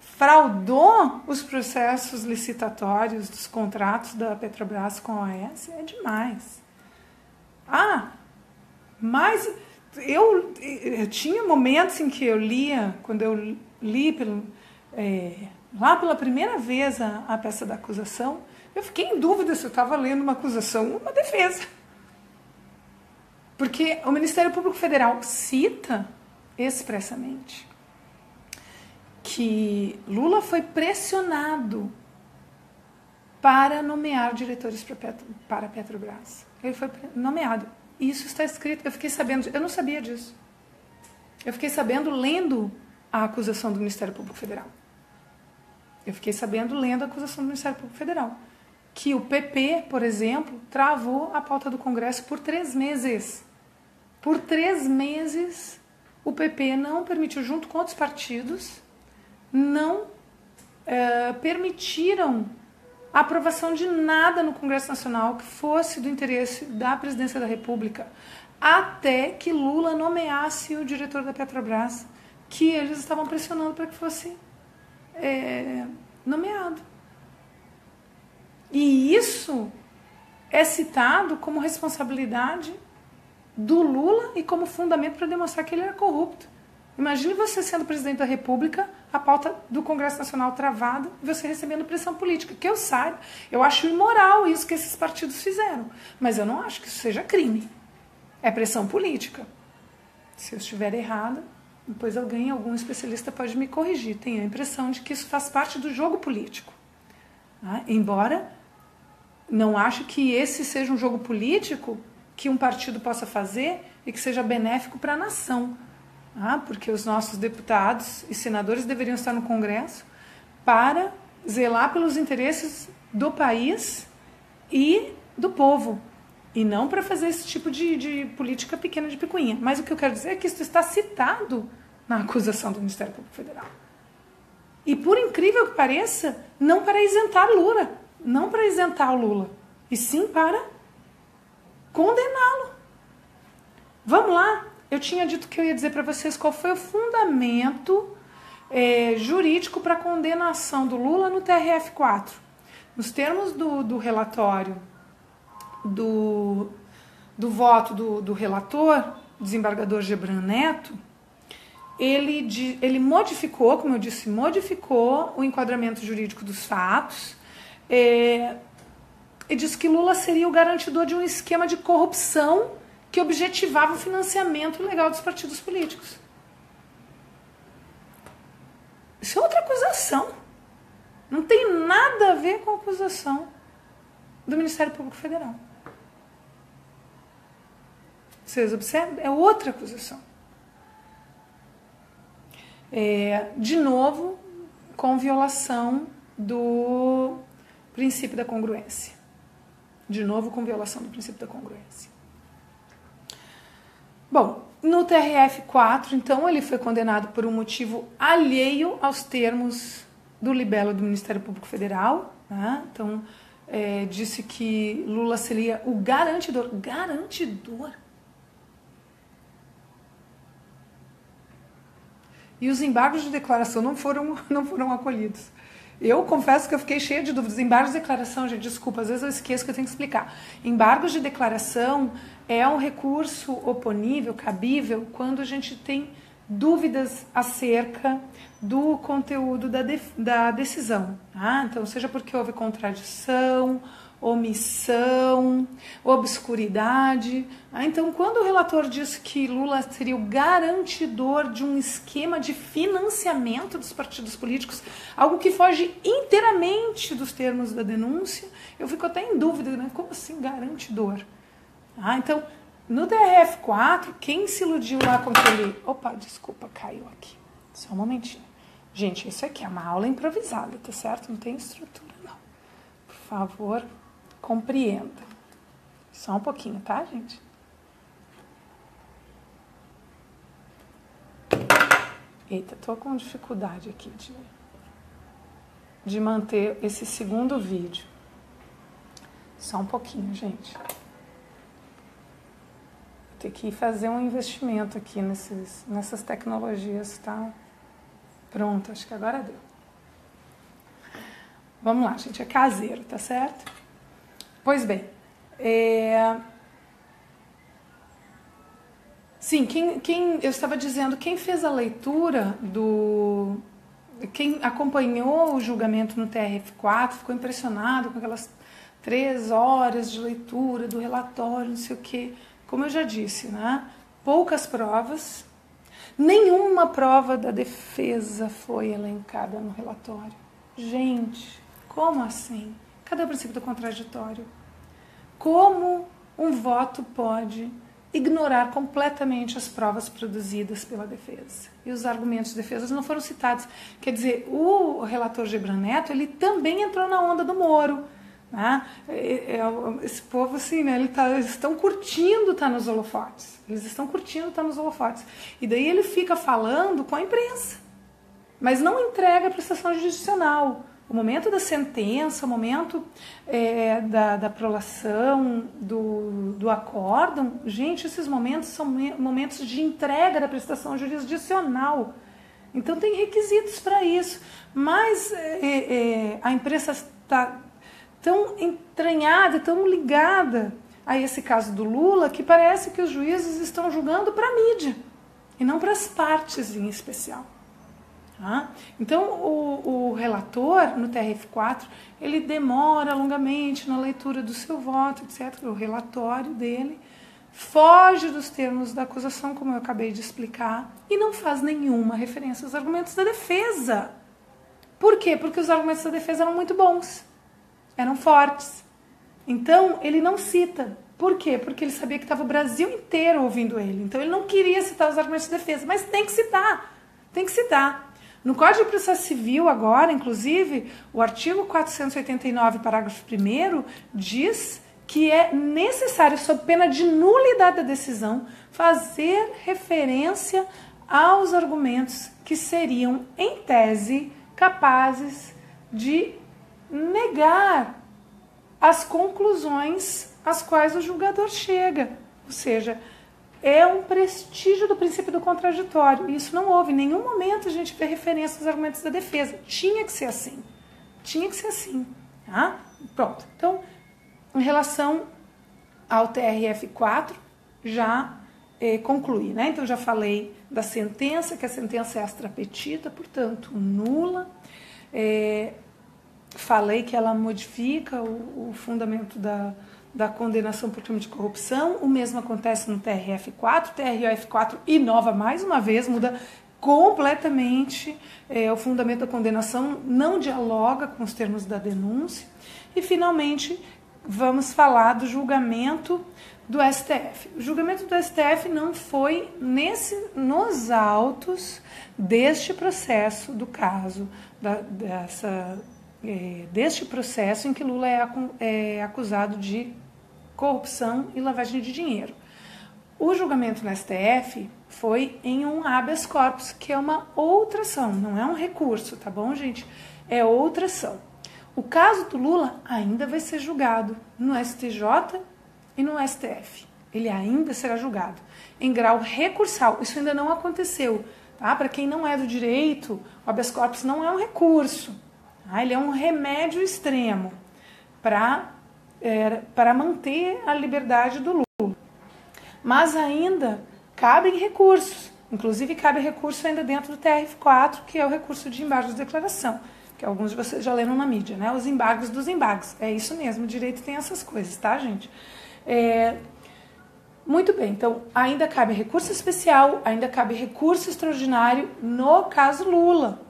fraudou os processos licitatórios dos contratos da Petrobras com a OAS, é demais. Mas eu tinha momentos em que eu lia, quando eu li lá pela primeira vez a peça da acusação, eu fiquei em dúvida se eu estava lendo uma acusação ou uma defesa. Porque o Ministério Público Federal cita expressamente que Lula foi pressionado para nomear diretores para a Petrobras. Ele foi nomeado. Isso está escrito, eu fiquei sabendo, eu não sabia disso. Eu fiquei sabendo lendo a acusação do Ministério Público Federal. Eu fiquei sabendo lendo a acusação do Ministério Público Federal. Que o PP, por exemplo, travou a pauta do Congresso por 3 meses. Por 3 meses, o PP não permitiu, junto com outros partidos, não permitiram a aprovação de nada no Congresso Nacional que fosse do interesse da Presidência da República, até que Lula nomeasse o diretor da Petrobras, que eles estavam pressionando para que fosse nomeado. E isso é citado como responsabilidade do Lula e como fundamento para demonstrar que ele era corrupto. Imagine você sendo presidente da República, a pauta do Congresso Nacional travada, e você recebendo pressão política. Que eu saiba, eu acho imoral isso que esses partidos fizeram, mas eu não acho que isso seja crime. É pressão política. Se eu estiver errada, depois algum especialista pode me corrigir. Tenho a impressão de que isso faz parte do jogo político. Embora não ache que esse seja um jogo político que um partido possa fazer e que seja benéfico para a nação. Porque os nossos deputados e senadores deveriam estar no Congresso para zelar pelos interesses do país e do povo, e não para fazer esse tipo de política pequena de picuinha. Mas o que eu quero dizer é que isso está citado na acusação do Ministério Público Federal. E por incrível que pareça, não para isentar Lula, não para isentar o Lula, e sim para condená-lo. Vamos lá. Eu tinha dito que eu ia dizer para vocês qual foi o fundamento jurídico para a condenação do Lula no TRF4. Nos termos do relatório, do voto do relator, desembargador Gebran Neto, ele modificou, como eu disse, modificou o enquadramento jurídico dos fatos e disse que Lula seria o garantidor de um esquema de corrupção que objetivava o financiamento ilegal dos partidos políticos. Isso é outra acusação. Não tem nada a ver com a acusação do Ministério Público Federal. Vocês observam? É outra acusação. De novo, com violação do princípio da congruência. De novo, com violação do princípio da congruência. Bom, no TRF4, então, ele foi condenado por um motivo alheio aos termos do libelo do Ministério Público Federal. Então, disse que Lula seria o garantidor. Garantidor? E os embargos de declaração não foram acolhidos. Eu confesso que eu fiquei cheia de dúvidas. Embargos de declaração, gente, desculpa, às vezes eu esqueço que eu tenho que explicar. Embargos de declaração é um recurso oponível, cabível, quando a gente tem dúvidas acerca do conteúdo da decisão. Então, seja porque houve contradição, omissão, obscuridade. Então, quando o relator disse que Lula seria o garantidor de um esquema de financiamento dos partidos políticos, algo que foge inteiramente dos termos da denúncia, eu fico até em dúvida, né? Como assim garantidor? Então, no TRF4, quem se iludiu lá com aquele... Opa, desculpa, caiu aqui. Só um momentinho. Gente, isso aqui é uma aula improvisada, tá certo? Não tem estrutura, não. Por favor, compreenda. Só um pouquinho, tá, gente? Eita, tô com dificuldade aqui de manter esse segundo vídeo. Só um pouquinho, gente. Vou ter que fazer um investimento aqui nessas tecnologias, tá? Pronto, acho que agora deu. Vamos lá, gente, é caseiro, tá certo? Pois bem, sim, eu estava dizendo, quem fez a leitura quem acompanhou o julgamento no TRF4 ficou impressionado com aquelas 3 horas de leitura do relatório, não sei o quê. Como eu já disse, né? Poucas provas, nenhuma prova da defesa foi elencada no relatório. Gente, como assim? Cadê o princípio do contraditório? Como um voto pode ignorar completamente as provas produzidas pela defesa? E os argumentos de defesa não foram citados. Quer dizer, o relator Gebran Neto, ele também entrou na onda do Moro. Né? Esse povo, assim, né, eles estão curtindo estar nos holofotes. Eles estão curtindo estar nos holofotes. E daí ele fica falando com a imprensa. mas não entrega a prestação jurisdicional. O momento da sentença, o momento da prolação, do acórdão, gente, esses momentos são momentos de entrega da prestação jurisdicional. Então tem requisitos para isso, mas a imprensa está tão entranhada, tão ligada a esse caso do Lula, que parece que os juízes estão julgando para a mídia e não para as partes em especial. Então o relator no TRF4 ele demora longamente na leitura do seu voto, etc. O relatório dele foge dos termos da acusação, como eu acabei de explicar, e não faz nenhuma referência aos argumentos da defesa. Por quê? Porque os argumentos da defesa eram muito bons, eram fortes. Então ele não cita. Por quê? Porque ele sabia que estava o Brasil inteiro ouvindo ele. Então ele não queria citar os argumentos da defesa, mas tem que citar. Tem que citar. No Código de Processo Civil, agora, inclusive, o artigo 489, parágrafo 1º, diz que é necessário, sob pena de nulidade da decisão, fazer referência aos argumentos que seriam, em tese, capazes de negar as conclusões às quais o julgador chega. Ou seja, é um prestígio do princípio do contraditório. E isso não houve. Em nenhum momento a gente vê referência aos argumentos da defesa. Tinha que ser assim. Tinha que ser assim. Tá? Pronto. Então, em relação ao TRF4, já concluí. Né? Então, já falei da sentença, que a sentença é extra petita, portanto, nula. Falei que ela modifica o fundamento da condenação por crime de corrupção. O mesmo acontece no TRF4. O TRF4 inova mais uma vez, muda completamente o fundamento da condenação, não dialoga com os termos da denúncia. E, finalmente, vamos falar do julgamento do STF. O julgamento do STF não foi nos autos deste processo do caso, deste processo em que Lula é acusado de corrupção e lavagem de dinheiro. O julgamento no STF foi em um habeas corpus, que é uma outra ação, não é um recurso, tá bom, gente? É outra ação. O caso do Lula ainda vai ser julgado no STJ e no STF. Ele ainda será julgado em grau recursal. Isso ainda não aconteceu, tá? Para quem não é do direito, o habeas corpus não é um recurso. Ele é um remédio extremo para manter a liberdade do Lula. Mas ainda cabem recursos. Inclusive, cabe recurso ainda dentro do TRF4, que é o recurso de embargos de declaração, que alguns de vocês já leram na mídia, né? Os embargos dos embargos. É isso mesmo, o direito tem essas coisas, tá, gente? Muito bem, então, ainda cabe recurso especial, ainda cabe recurso extraordinário no caso Lula.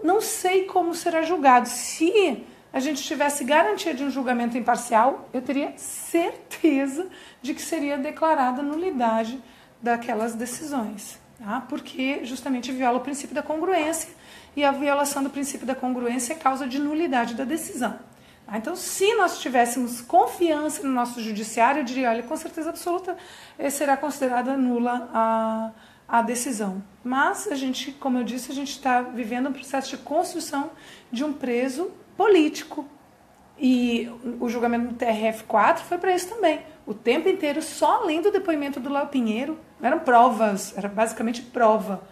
Não sei como será julgado. Se a gente tivesse garantia de um julgamento imparcial, eu teria certeza de que seria declarada nulidade daquelas decisões, tá? Porque justamente viola o princípio da congruência, e a violação do princípio da congruência é causa de nulidade da decisão. Tá? Então, se nós tivéssemos confiança no nosso judiciário, eu diria, olha, com certeza absoluta será considerada nula a decisão. Mas, a gente, como eu disse, a gente está vivendo um processo de construção de um preso político. E o julgamento do TRF4 foi para isso também. O tempo inteiro só lendo o depoimento do Léo Pinheiro. Não eram provas, era basicamente prova.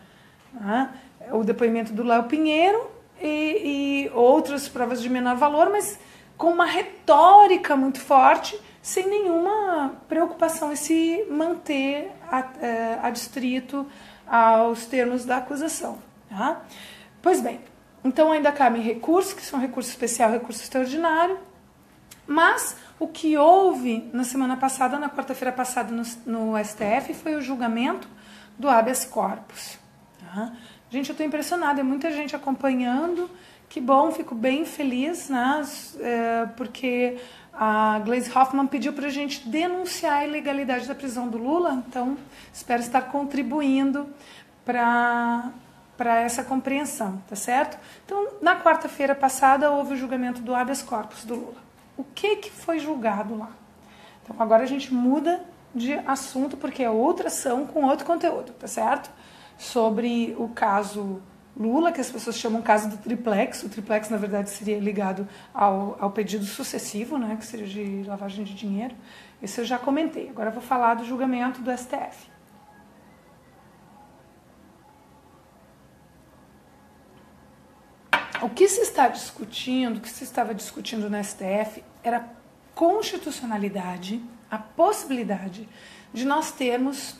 Tá? O depoimento do Léo Pinheiro e outras provas de menor valor, mas com uma retórica muito forte, sem nenhuma preocupação em se manter adstrito aos termos da acusação. Tá? Pois bem, então ainda cabem recursos, que são recurso especial e recurso extraordinário, mas o que houve na semana passada, na quarta-feira passada no STF, foi o julgamento do habeas corpus. Tá? Gente, eu estou impressionada, é muita gente acompanhando, que bom, fico bem feliz, né? Porque a Gleisi Hoffmann pediu para a gente denunciar a ilegalidade da prisão do Lula, então espero estar contribuindo para essa compreensão, tá certo? Então, na quarta-feira passada, houve o julgamento do habeas corpus do Lula. O que foi julgado lá? Então, agora a gente muda de assunto, porque é outra ação com outro conteúdo, tá certo? Sobre o caso Lula, que as pessoas chamam caso do triplex. O triplex, na verdade, seria ligado ao pedido sucessivo, né, que seria de lavagem de dinheiro. Isso eu já comentei. Agora eu vou falar do julgamento do STF. O que se está discutindo, o que se estava discutindo no STF era a constitucionalidade, a possibilidade de nós termos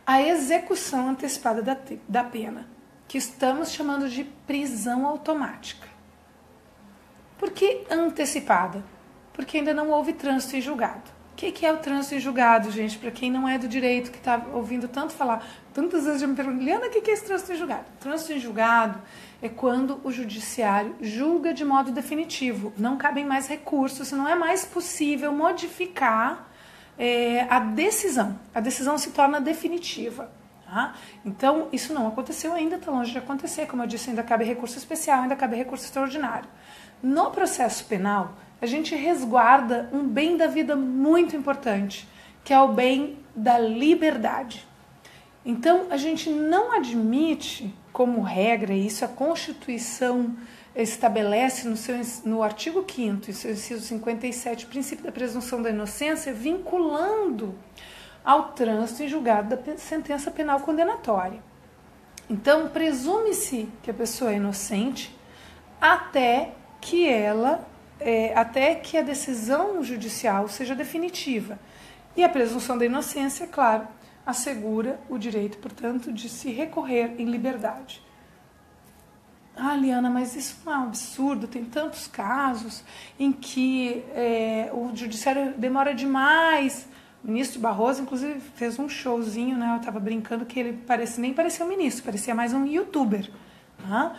a execução antecipada da pena, que estamos chamando de prisão automática. Por que antecipada? Porque ainda não houve trânsito em julgado. O que é o trânsito em julgado, gente? Para quem não é do direito, que está ouvindo tanto falar, tantas vezes já me perguntam, Liana, o que é esse trânsito em julgado? Trânsito em julgado é quando o judiciário julga de modo definitivo. Não cabem mais recursos, não é mais possível modificar a decisão. A decisão se torna definitiva. Tá? Então, isso não aconteceu ainda, está longe de acontecer. Como eu disse, ainda cabe recurso especial, ainda cabe recurso extraordinário. No processo penal, a gente resguarda um bem da vida muito importante, que é o bem da liberdade. Então, a gente não admite, como regra, isso a Constituição estabelece no artigo 5º, em seu inciso 57, o princípio da presunção da inocência, vinculando ao trânsito em julgado da sentença penal condenatória. Então, presume-se que a pessoa é inocente até que a decisão judicial seja definitiva. E a presunção da inocência, claro, assegura o direito, portanto, de se recorrer em liberdade. Ah, Liana, mas isso não é um absurdo, tem tantos casos em que o judiciário demora demais. O ministro Barroso, inclusive, fez um showzinho, né? Eu estava brincando que ele nem parecia um ministro, parecia mais um youtuber, tá?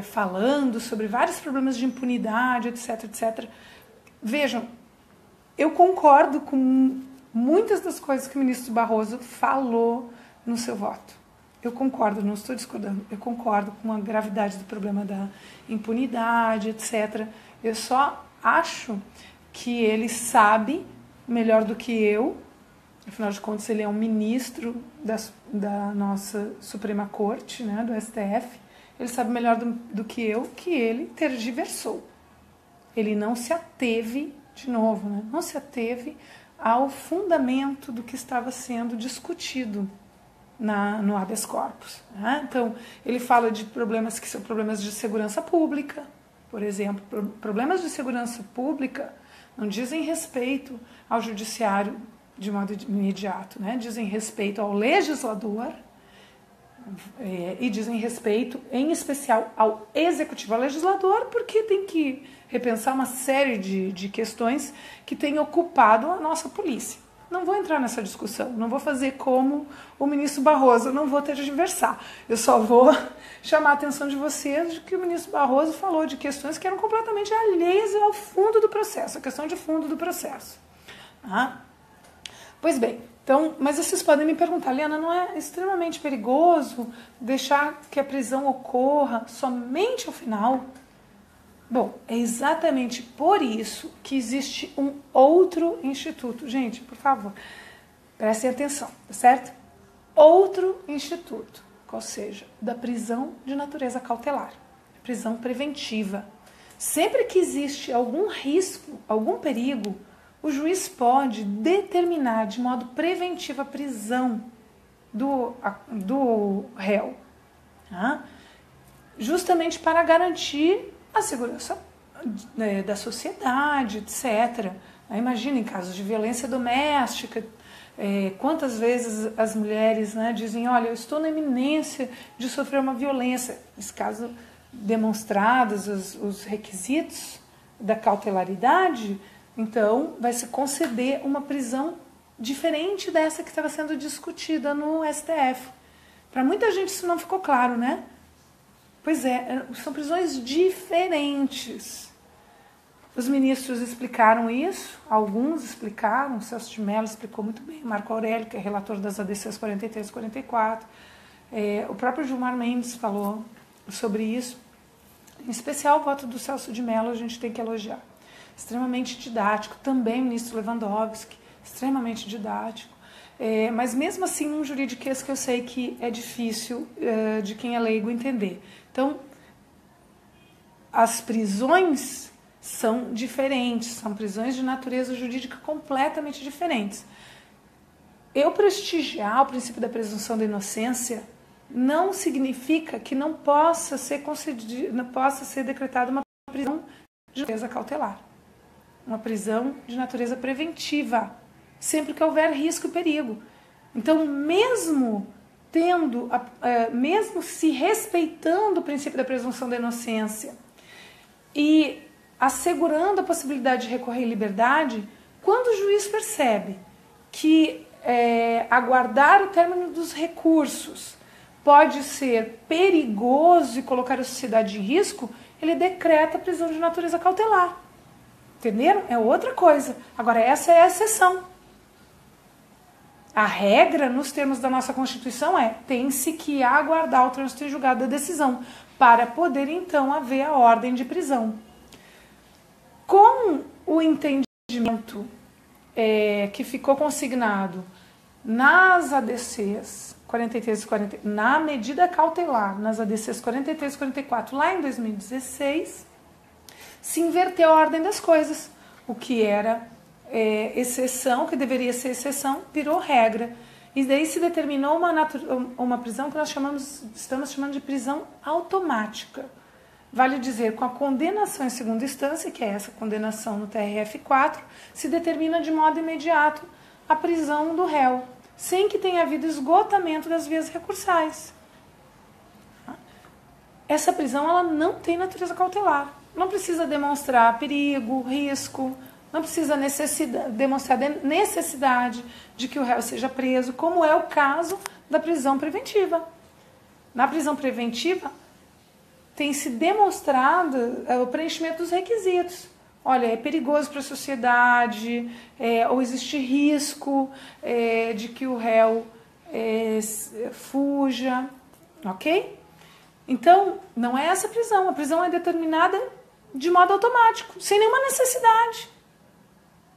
Falando sobre vários problemas de impunidade, etc, etc. Vejam, eu concordo com muitas das coisas que o ministro Barroso falou no seu voto. Eu concordo, não estou discordando, eu concordo com a gravidade do problema da impunidade, etc. Eu só acho que ele sabe melhor do que eu, afinal de contas ele é um ministro da nossa Suprema Corte, né, do STF, ele sabe melhor do que eu que ele tergiversou. Ele não se ateve, de novo, né, não se ateve ao fundamento do que estava sendo discutido no habeas corpus. Né? Então, ele fala de problemas que são problemas de segurança pública, por exemplo. Problemas de segurança pública não dizem respeito ao judiciário de modo imediato, né? Dizem respeito ao legislador e dizem respeito, em especial, ao executivo, ao legislador, porque tem que repensar uma série de questões que têm ocupado a nossa polícia. Não vou entrar nessa discussão, não vou fazer como o ministro Barroso, não vou tergiversar. Eu só vou chamar a atenção de vocês de que o ministro Barroso falou de questões que eram completamente alheias ao fundo do processo, a questão de fundo do processo. Pois bem, então, mas vocês podem me perguntar, Liana, não é extremamente perigoso deixar que a prisão ocorra somente ao final? Bom, é exatamente por isso que existe um outro instituto. Gente, por favor, prestem atenção, tá certo? Outro instituto, ou seja, da prisão de natureza cautelar, prisão preventiva. Sempre que existe algum risco, algum perigo, o juiz pode determinar de modo preventivo a prisão do réu, tá? Justamente para garantir a segurança da sociedade, etc. Imagina, em casos de violência doméstica, quantas vezes as mulheres, né, dizem, olha, eu estou na iminência de sofrer uma violência. Nesse caso, demonstrados os requisitos da cautelaridade, então vai se conceder uma prisão diferente dessa que estava sendo discutida no STF. Para muita gente isso não ficou claro, né? Pois é, são prisões diferentes. Os ministros explicaram isso, alguns explicaram, o Celso de Mello explicou muito bem, Marco Aurélio, que é relator das ADCs 43 e 44, o próprio Gilmar Mendes falou sobre isso. Em especial o voto do Celso de Mello a gente tem que elogiar. Extremamente didático, também o ministro Lewandowski, extremamente didático. Mas mesmo assim, um juridiquês que eu sei que é difícil de quem é leigo entender. Então, as prisões são diferentes, são prisões de natureza jurídica completamente diferentes. Eu prestigiar o princípio da presunção da inocência não significa que não possa ser decretada uma prisão de natureza cautelar, uma prisão de natureza preventiva, sempre que houver risco e perigo. Então, mesmo se respeitando o princípio da presunção da inocência e assegurando a possibilidade de recorrer em liberdade, quando o juiz percebe que aguardar o término dos recursos pode ser perigoso e colocar a sociedade em risco, ele decreta a prisão de natureza cautelar. Entenderam? É outra coisa. Agora, essa é a exceção. A regra, nos termos da nossa Constituição, tem-se que aguardar o trânsito em julgado da decisão para poder, então, haver a ordem de prisão. Com o entendimento que ficou consignado nas ADCs 43 e 40, na medida cautelar, nas ADCs 43 e 44, lá em 2016, se inverteu a ordem das coisas. O que era exceção, que deveria ser exceção, virou regra. E daí se determinou uma prisão que nós estamos chamando de prisão automática. Vale dizer, com a condenação em segunda instância, que é essa condenação no TRF4, se determina de modo imediato a prisão do réu, sem que tenha havido esgotamento das vias recursais. Essa prisão ela não tem natureza cautelar. Não precisa demonstrar perigo, risco, não precisa demonstrar necessidade de que o réu seja preso, como é o caso da prisão preventiva. Na prisão preventiva, tem se demonstrado o preenchimento dos requisitos. Olha, é perigoso para a sociedade, ou existe risco de que o réu fuja, ok? Então, não é essa prisão. A prisão é determinada de modo automático, sem nenhuma necessidade.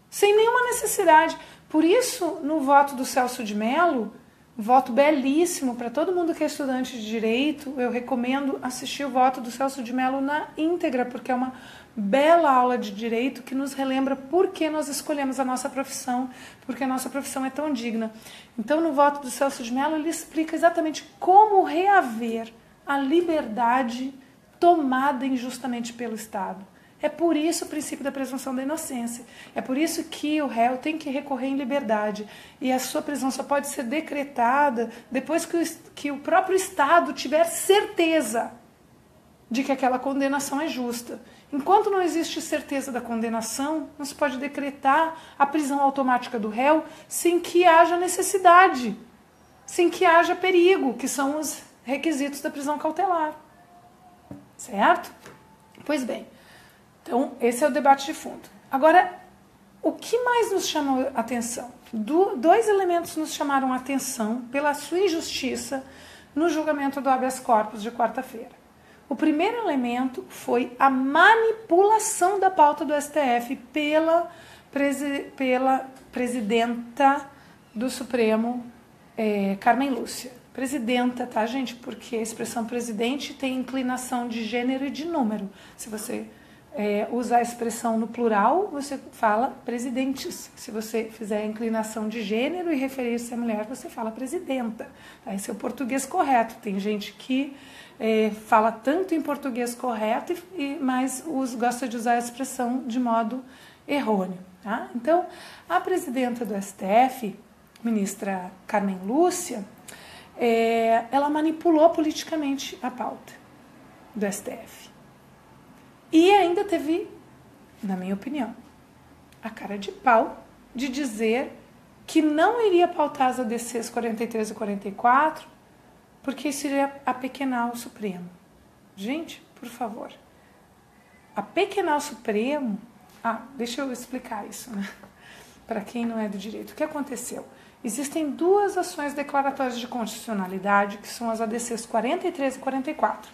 Sem nenhuma necessidade. Por isso, no voto do Celso de Mello, voto belíssimo para todo mundo que é estudante de Direito, eu recomendo assistir o voto do Celso de Mello na íntegra, porque é uma bela aula de Direito que nos relembra por que nós escolhemos a nossa profissão, porque a nossa profissão é tão digna. Então, no voto do Celso de Mello, ele explica exatamente como reaver a liberdade tomada injustamente pelo Estado. É por isso o princípio da presunção da inocência. É por isso que o réu tem que recorrer em liberdade. E a sua prisão só pode ser decretada depois que o próprio Estado tiver certeza de que aquela condenação é justa. Enquanto não existe certeza da condenação, não se pode decretar a prisão automática do réu sem que haja necessidade, sem que haja perigo, que são os requisitos da prisão cautelar. Certo? Pois bem, então esse é o debate de fundo. Agora, o que mais nos chamou a atenção? Dois elementos nos chamaram a atenção pela sua injustiça no julgamento do habeas corpus de quarta-feira. O primeiro elemento foi a manipulação da pauta do STF pela presidenta do Supremo, Carmen Lúcia. Presidenta, tá, gente? Porque a expressão presidente tem inclinação de gênero e de número. Se você usar a expressão no plural, você fala presidentes. Se você fizer a inclinação de gênero e referir-se a mulher, você fala presidenta. Esse é o português correto. Tem gente que fala tanto em português correto, mas gosta de usar a expressão de modo errôneo. Tá? Então, a presidenta do STF, ministra Carmen Lúcia, ela manipulou politicamente a pauta do STF. E ainda teve, na minha opinião, a cara de pau de dizer que não iria pautar as ADCs 43 e 44, porque isso iria apequenar o Supremo. Gente, por favor. Apequenar o Supremo... deixa eu explicar isso, né? Para quem não é do direito. O que aconteceu? Existem duas ações declaratórias de constitucionalidade, que são as ADCs 43 e 44.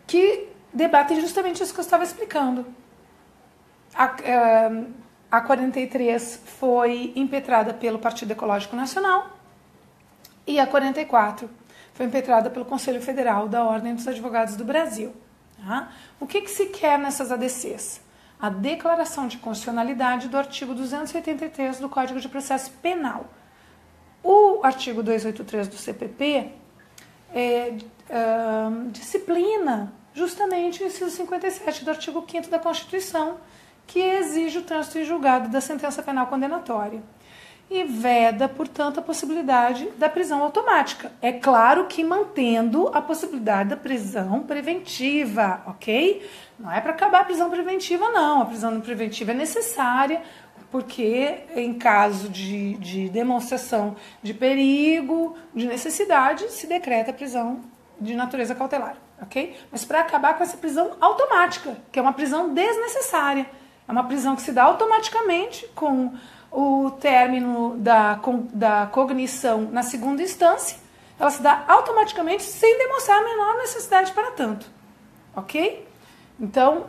Que debatem justamente isso que eu estava explicando. A 43 foi impetrada pelo Partido Ecológico Nacional e a 44 foi impetrada pelo Conselho Federal da Ordem dos Advogados do Brasil. Tá? O que se quer nessas ADCs? A declaração de constitucionalidade do artigo 283 do Código de Processo Penal. O artigo 283 do CPP disciplina justamente o inciso 57 do artigo 5º da Constituição, que exige o trânsito em julgado da sentença penal condenatória. E veda, portanto, a possibilidade da prisão automática. É claro que mantendo a possibilidade da prisão preventiva, ok? Não é para acabar a prisão preventiva, não. A prisão preventiva é necessária, porque em caso de demonstração de perigo, de necessidade, se decreta a prisão de natureza cautelar, ok? Mas para acabar com essa prisão automática, que é uma prisão desnecessária, é uma prisão que se dá automaticamente com o término da cognição na segunda instância, ela se dá automaticamente sem demonstrar a menor necessidade para tanto, ok? Então,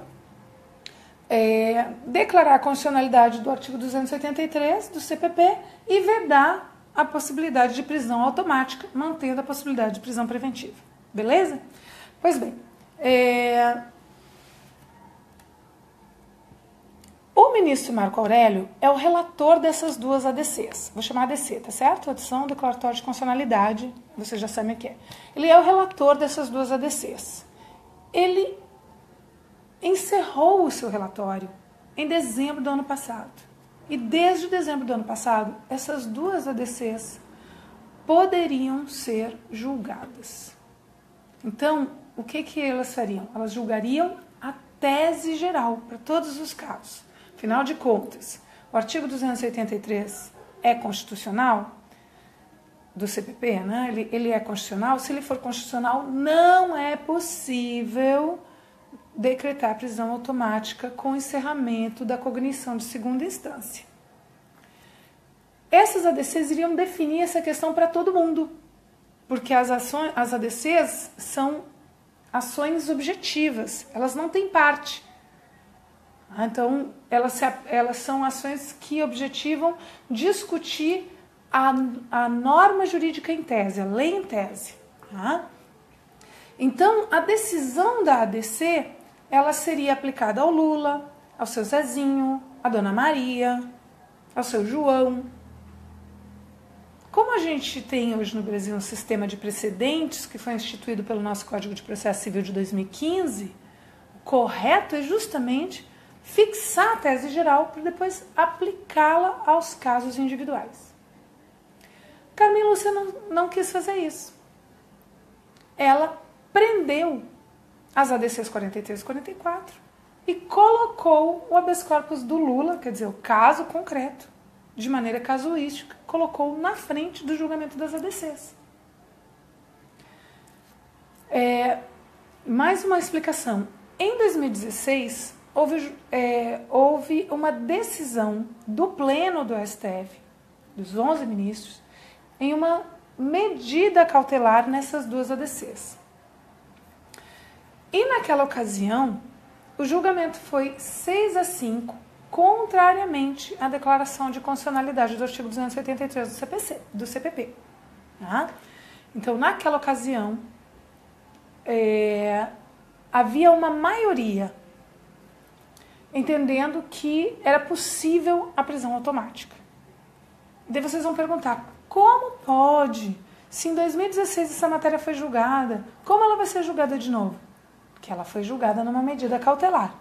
declarar a constitucionalidade do artigo 283 do CPP e vedar a possibilidade de prisão automática, mantendo a possibilidade de prisão preventiva. Beleza? Pois bem, o ministro Marco Aurélio é o relator dessas duas ADCs. Vou chamar ADC, tá certo? Adição declaratória de constitucionalidade, vocês já sabem o que é. Ele é o relator dessas duas ADCs. Ele encerrou o seu relatório em dezembro do ano passado. E desde dezembro do ano passado, essas duas ADCs poderiam ser julgadas. Então, o que elas fariam? Elas julgariam a tese geral para todos os casos. Afinal de contas, o artigo 283 é constitucional do CPP, né? Ele é constitucional. Se ele for constitucional, não é possível decretar prisão automática com encerramento da cognição de segunda instância. Essas ADCs iriam definir essa questão para todo mundo, porque as ADCs são ações objetivas, elas não têm parte. Então, elas são ações que objetivam discutir a norma jurídica em tese, a lei em tese. Tá? Então, a decisão da ADC, ela seria aplicada ao Lula, ao seu Zezinho, à Dona Maria, ao seu João. Como a gente tem hoje no Brasil um sistema de precedentes que foi instituído pelo nosso Código de Processo Civil de 2015, o correto é justamente fixar a tese geral para depois aplicá-la aos casos individuais. Carmen Lúcia não quis fazer isso. Ela prendeu as ADCs 43 e 44 e colocou o habeas corpus do Lula, quer dizer, o caso concreto, de maneira casuística, colocou na frente do julgamento das ADCs. Mais uma explicação. Em 2016, houve uma decisão do Pleno do STF, dos 11 ministros, em uma medida cautelar nessas duas ADCs. E naquela ocasião, o julgamento foi 6-5, contrariamente à declaração de constitucionalidade do artigo 283 do CPP. Tá? Então, naquela ocasião, havia uma maioria entendendo que era possível a prisão automática. Daí vocês vão perguntar, como pode? Se em 2016 essa matéria foi julgada, como ela vai ser julgada de novo? Porque ela foi julgada numa medida cautelar.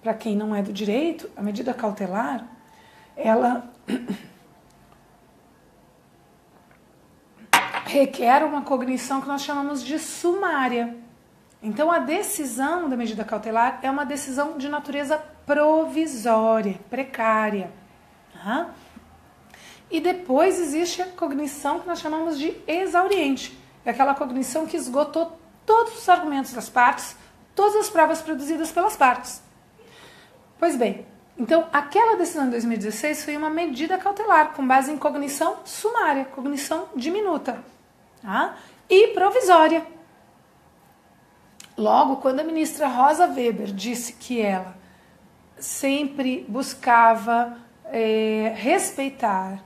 Para quem não é do direito, a medida cautelar, ela requer uma cognição que nós chamamos de sumária. Então, a decisão da medida cautelar é uma decisão de natureza provisória, precária. Tá? E depois existe a cognição que nós chamamos de exauriente. É aquela cognição que esgotou todos os argumentos das partes, todas as provas produzidas pelas partes. Pois bem, então aquela decisão de 2016 foi uma medida cautelar com base em cognição sumária, cognição diminuta, tá? E provisória. Logo, quando a ministra Rosa Weber disse que ela sempre buscava respeitar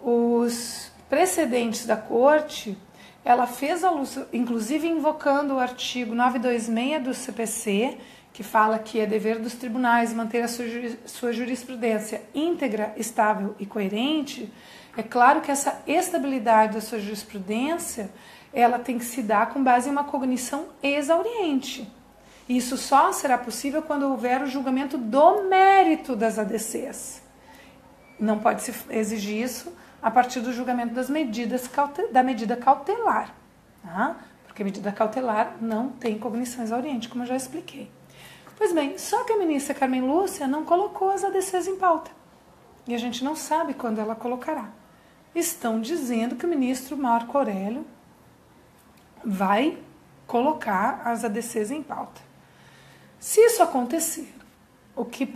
os precedentes da Corte. Ela fez alusão, inclusive invocando o artigo 926 do CPC, que fala que é dever dos tribunais manter a sua jurisprudência íntegra, estável e coerente. É claro que essa estabilidade da sua jurisprudência, ela tem que se dar com base em uma cognição exauriente. Isso só será possível quando houver o julgamento do mérito das ADCs. Não pode se exigir isso a partir do julgamento das da medida cautelar, tá? Porque a medida cautelar não tem cognição exauriente, como eu já expliquei. Pois bem, só que a ministra Carmen Lúcia não colocou as ADCs em pauta. E a gente não sabe quando ela colocará. Estão dizendo que o ministro Marco Aurélio vai colocar as ADCs em pauta. Se isso acontecer, o que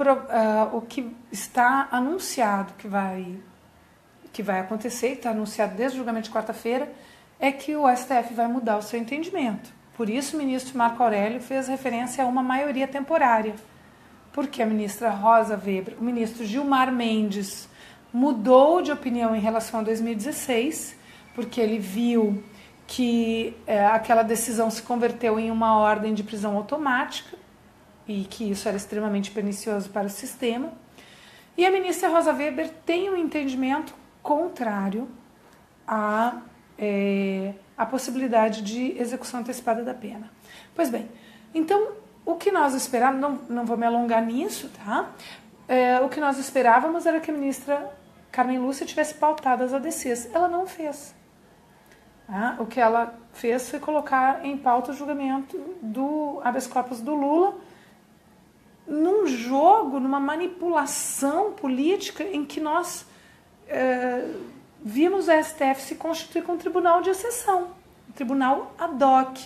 está anunciado que vai acontecer, está anunciado desde o julgamento de quarta-feira, é que o STF vai mudar o seu entendimento. Por isso o ministro Marco Aurélio fez referência a uma maioria temporária. Porque a ministra Rosa Weber, o ministro Gilmar Mendes mudou de opinião em relação a 2016, porque ele viu que aquela decisão se converteu em uma ordem de prisão automática e que isso era extremamente pernicioso para o sistema. E a ministra Rosa Weber tem um entendimento contrário à possibilidade de execução antecipada da pena. Pois bem, então o que nós esperávamos, não vou me alongar nisso, tá? O que nós esperávamos era que a ministra Carmen Lúcia tivesse pautado as ADCs. Ela não fez. O que ela fez foi colocar em pauta o julgamento do habeas corpus do Lula num jogo, numa manipulação política em que nós vimos o STF se constituir como um tribunal de exceção, um tribunal ad hoc,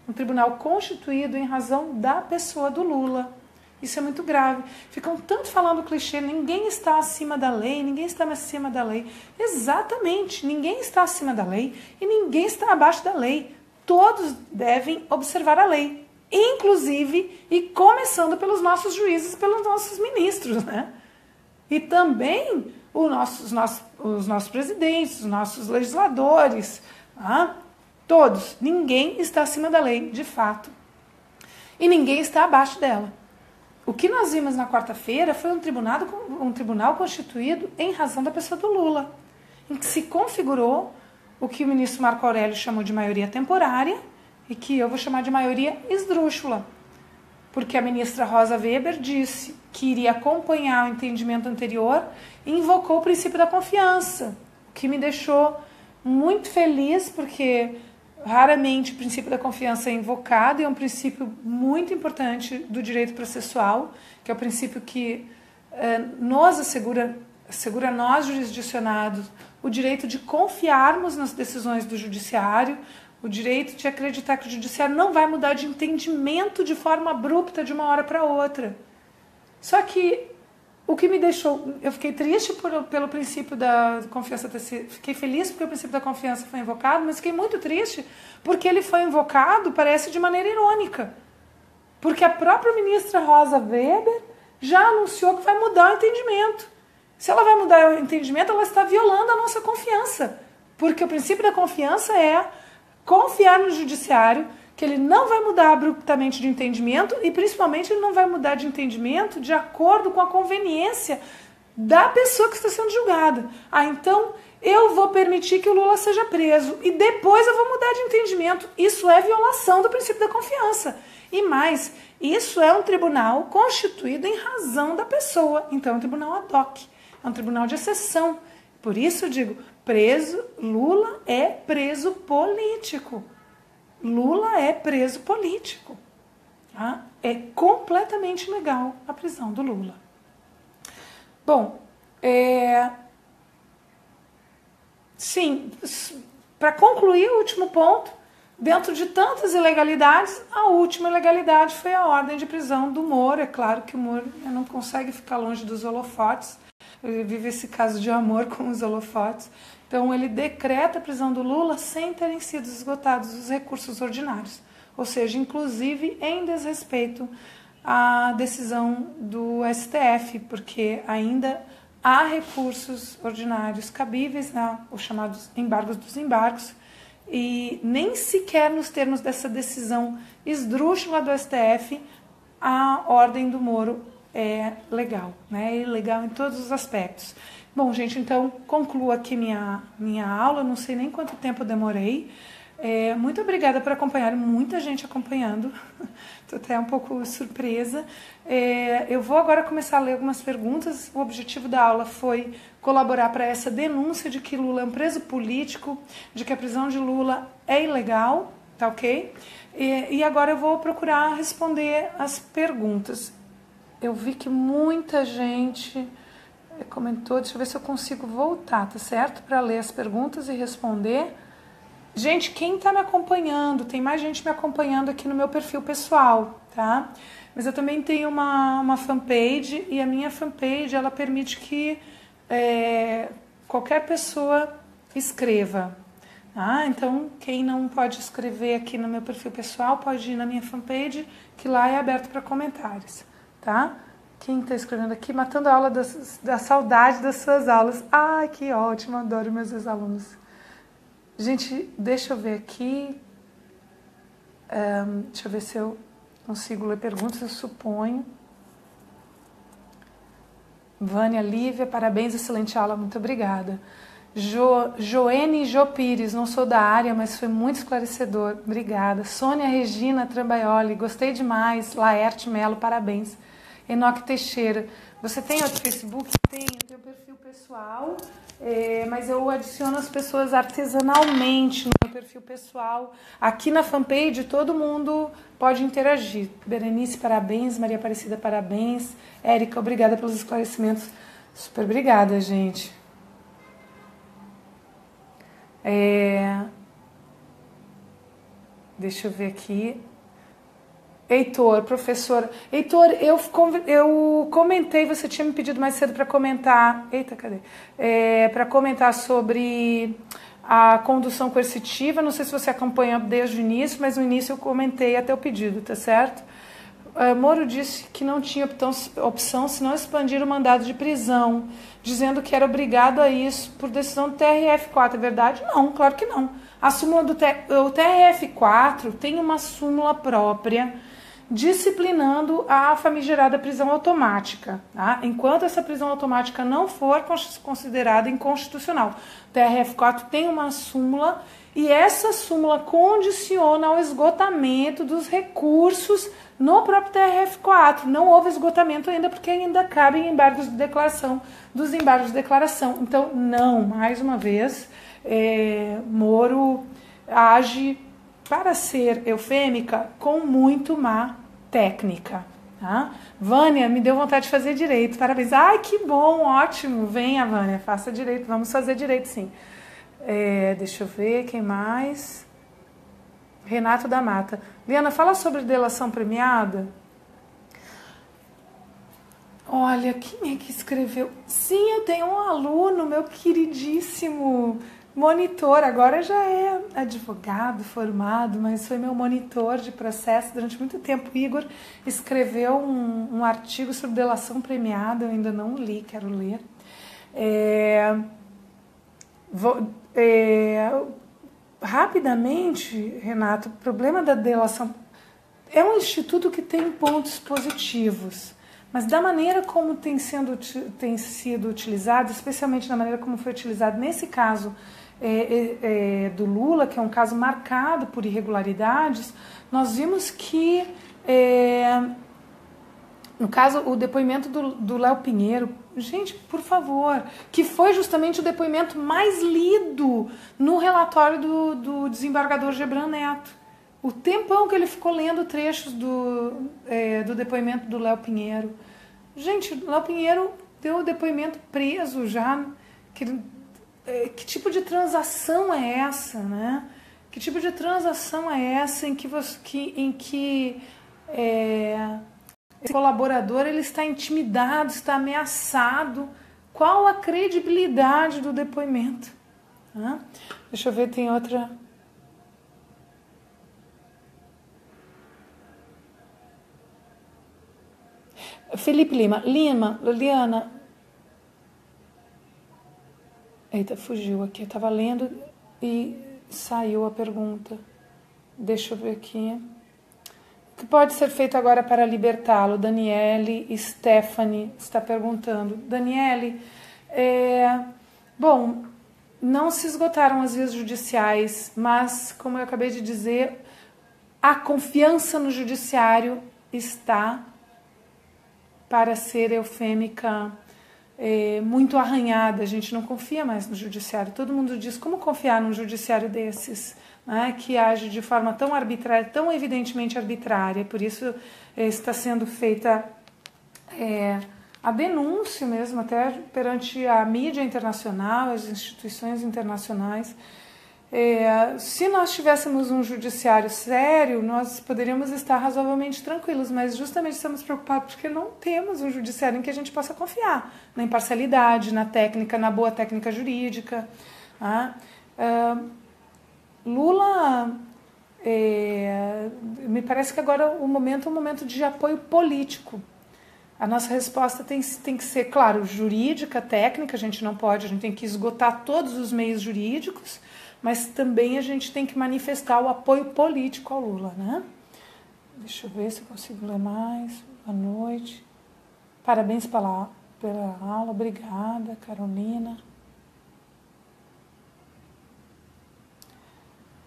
um tribunal constituído em razão da pessoa do Lula. Isso é muito grave. Ficam tanto falando clichê, ninguém está acima da lei, ninguém está acima da lei. Exatamente, ninguém está acima da lei e ninguém está abaixo da lei. Todos devem observar a lei, inclusive e começando pelos nossos juízes, pelos nossos ministros, né? E também os nossos presidentes, os nossos legisladores, todos. Ninguém está acima da lei, de fato, e ninguém está abaixo dela. O que nós vimos na quarta-feira foi um tribunal constituído em razão da pessoa do Lula, em que se configurou o que o ministro Marco Aurélio chamou de maioria temporária e que eu vou chamar de maioria esdrúxula, porque a ministra Rosa Weber disse que iria acompanhar o entendimento anterior e invocou o princípio da confiança, o que me deixou muito feliz, porque raramente o princípio da confiança é invocado e é um princípio muito importante do direito processual, que é o princípio que nos assegura nós, jurisdicionados, o direito de confiarmos nas decisões do judiciário, o direito de acreditar que o judiciário não vai mudar de entendimento de forma abrupta de uma hora para outra. Só que o que me deixou... Eu fiquei triste pelo princípio da confiança ter sido... Fiquei feliz porque o princípio da confiança foi invocado, mas fiquei muito triste porque ele foi invocado, parece, de maneira irônica. Porque a própria ministra Rosa Weber já anunciou que vai mudar o entendimento. Se ela vai mudar o entendimento, ela está violando a nossa confiança. Porque o princípio da confiança é confiar no judiciário, que ele não vai mudar abruptamente de entendimento e, principalmente, ele não vai mudar de entendimento de acordo com a conveniência da pessoa que está sendo julgada. Então, eu vou permitir que o Lula seja preso e depois eu vou mudar de entendimento. Isso é violação do princípio da confiança. E mais, isso é um tribunal constituído em razão da pessoa. Então, é um tribunal ad hoc, é um tribunal de exceção. Por isso eu digo, Lula é preso político. Lula é preso político. Tá? É completamente ilegal a prisão do Lula. Bom, sim, para concluir o último ponto, dentro de tantas ilegalidades, a última ilegalidade foi a ordem de prisão do Moro. É claro que o Moro não consegue ficar longe dos holofotes, ele vive esse caso de amor com os holofotes. Então, ele decreta a prisão do Lula sem terem sido esgotados os recursos ordinários. Ou seja, inclusive em desrespeito a decisão do STF, porque ainda há recursos ordinários cabíveis, né, os chamados embargos dos embargos, e nem sequer nos termos dessa decisão esdrúxula do STF, a ordem do Moro é legal, né? É legal em todos os aspectos. Bom, gente, então concluo aqui minha aula, não sei nem quanto tempo eu demorei. Muito obrigada por acompanhar, muita gente acompanhando, estou até um pouco surpresa. Eu vou agora começar a ler algumas perguntas. O objetivo da aula foi colaborar para essa denúncia de que Lula é um preso político, de que a prisão de Lula é ilegal, tá ok? E agora eu vou procurar responder as perguntas. Eu vi que muita gente comentou, deixa eu ver se eu consigo voltar, tá certo? Para ler as perguntas e responder. Gente, quem está me acompanhando, tem mais gente me acompanhando aqui no meu perfil pessoal, tá? Mas eu também tenho uma fanpage, e a minha fanpage, ela permite que qualquer pessoa escreva. Tá? Então, quem não pode escrever aqui no meu perfil pessoal, pode ir na minha fanpage, que lá é aberto para comentários, tá? Quem está escrevendo aqui, matando a aula da saudade das suas aulas. Ai, que ótimo, adoro meus ex-alunos. Gente, deixa eu ver aqui. Deixa eu ver se eu consigo ler perguntas, eu suponho. Vânia Lívia, parabéns, excelente aula, muito obrigada. Joene Jo Pires, não sou da área, mas foi muito esclarecedor, obrigada. Sônia Regina Trambaioli, gostei demais. Laerte Melo, parabéns. Enoque Teixeira, você tem outro Facebook? Tenho, eu tenho perfil pessoal, mas eu adiciono as pessoas artesanalmente no meu perfil pessoal. Aqui na fanpage todo mundo pode interagir. Berenice, parabéns. Maria Aparecida, parabéns. Érica, obrigada pelos esclarecimentos. Super obrigada, gente. Deixa eu ver aqui. Heitor, professor. Heitor, eu comentei, você tinha me pedido mais cedo para comentar. Eita, cadê? Para comentar sobre a condução coercitiva. Não sei se você acompanhou desde o início, mas no início eu comentei até o pedido, tá certo? Moro disse que não tinha opção senão expandir o mandado de prisão, dizendo que era obrigado a isso por decisão do TRF4. É verdade? Não, claro que não. A súmula do TRF4 tem uma súmula própria disciplinando a famigerada prisão automática, tá? Enquanto essa prisão automática não for considerada inconstitucional. O TRF4 tem uma súmula e essa súmula condiciona ao esgotamento dos recursos no próprio TRF4. Não houve esgotamento ainda porque ainda cabem embargos de declaração, dos embargos de declaração. Então, não, mais uma vez, Moro age, para ser eufêmica, com muito má técnica. Tá? Vânia, me deu vontade de fazer direito, parabéns. Ai, que bom, ótimo, venha, Vânia, faça direito, vamos fazer direito sim. Deixa eu ver, quem mais? Renato da Mata. Liana, fala sobre delação premiada. Olha, quem é que escreveu? Sim, eu tenho um aluno, meu queridíssimo monitor, agora já é advogado formado, mas foi meu monitor de processo durante muito tempo. Igor escreveu um artigo sobre delação premiada, eu ainda não li, quero ler. Rapidamente, Renato, o problema da delação é um instituto que tem pontos positivos, mas da maneira como tem sido utilizado, especialmente da maneira como foi utilizado nesse caso do Lula, que é um caso marcado por irregularidades, nós vimos que, no caso, o depoimento do Léo Pinheiro, gente, por favor, que foi justamente o depoimento mais lido no relatório do desembargador Gebran Neto. O tempão que ele ficou lendo trechos do depoimento do Léo Pinheiro. Gente, o Léo Pinheiro deu o depoimento preso já. Que tipo de transação é essa, né? Que tipo de transação é essa em que esse colaborador ele está intimidado, está ameaçado? Qual a credibilidade do depoimento? Deixa eu ver, tem outra. Felipe Liana. Eita, fugiu aqui. Eu estava lendo e saiu a pergunta. Deixa eu ver aqui. O que pode ser feito agora para libertá-lo? Daniele Stephanie está perguntando. Daniele, bom, não se esgotaram as vias judiciais, mas, como eu acabei de dizer, a confiança no judiciário está, para ser eufêmica, muito arranhada. A gente não confia mais no judiciário. Todo mundo diz, como confiar num judiciário desses, né, que age de forma tão arbitrária, tão evidentemente arbitrária. Por isso está sendo feita a denúncia mesmo, até perante a mídia internacional, as instituições internacionais. Se nós tivéssemos um judiciário sério, nós poderíamos estar razoavelmente tranquilos, mas justamente estamos preocupados porque não temos um judiciário em que a gente possa confiar na imparcialidade, na técnica, na boa técnica jurídica. Lula, me parece que agora o momento é um momento de apoio político. A nossa resposta tem que ser, claro, jurídica, técnica, a gente tem que esgotar todos os meios jurídicos, mas também a gente tem que manifestar o apoio político ao Lula, né? Deixa eu ver se eu consigo ler mais. Boa noite. Parabéns pela aula. Obrigada, Carolina.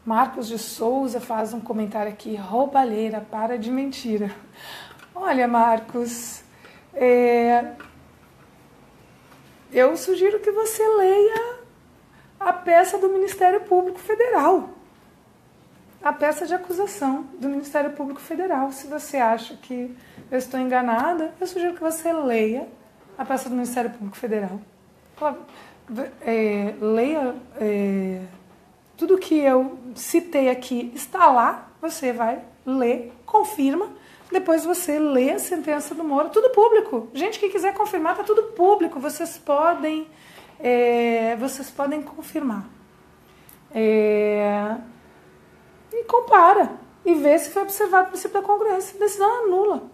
Marcos de Souza faz um comentário aqui. Roubalheira, para de mentira. Olha, Marcos, eu sugiro que você leia a peça do Ministério Público Federal, a peça de acusação do Ministério Público Federal. Se você acha que eu estou enganada, eu sugiro que você leia a peça do Ministério Público Federal. Leia tudo que eu citei aqui, está lá, você vai ler, confirma, depois você lê a sentença do Moro, tudo público. Gente que quiser confirmar, está tudo público, vocês podem confirmar. E compara. E vê se foi observado o princípio da congruência. Decisão anula.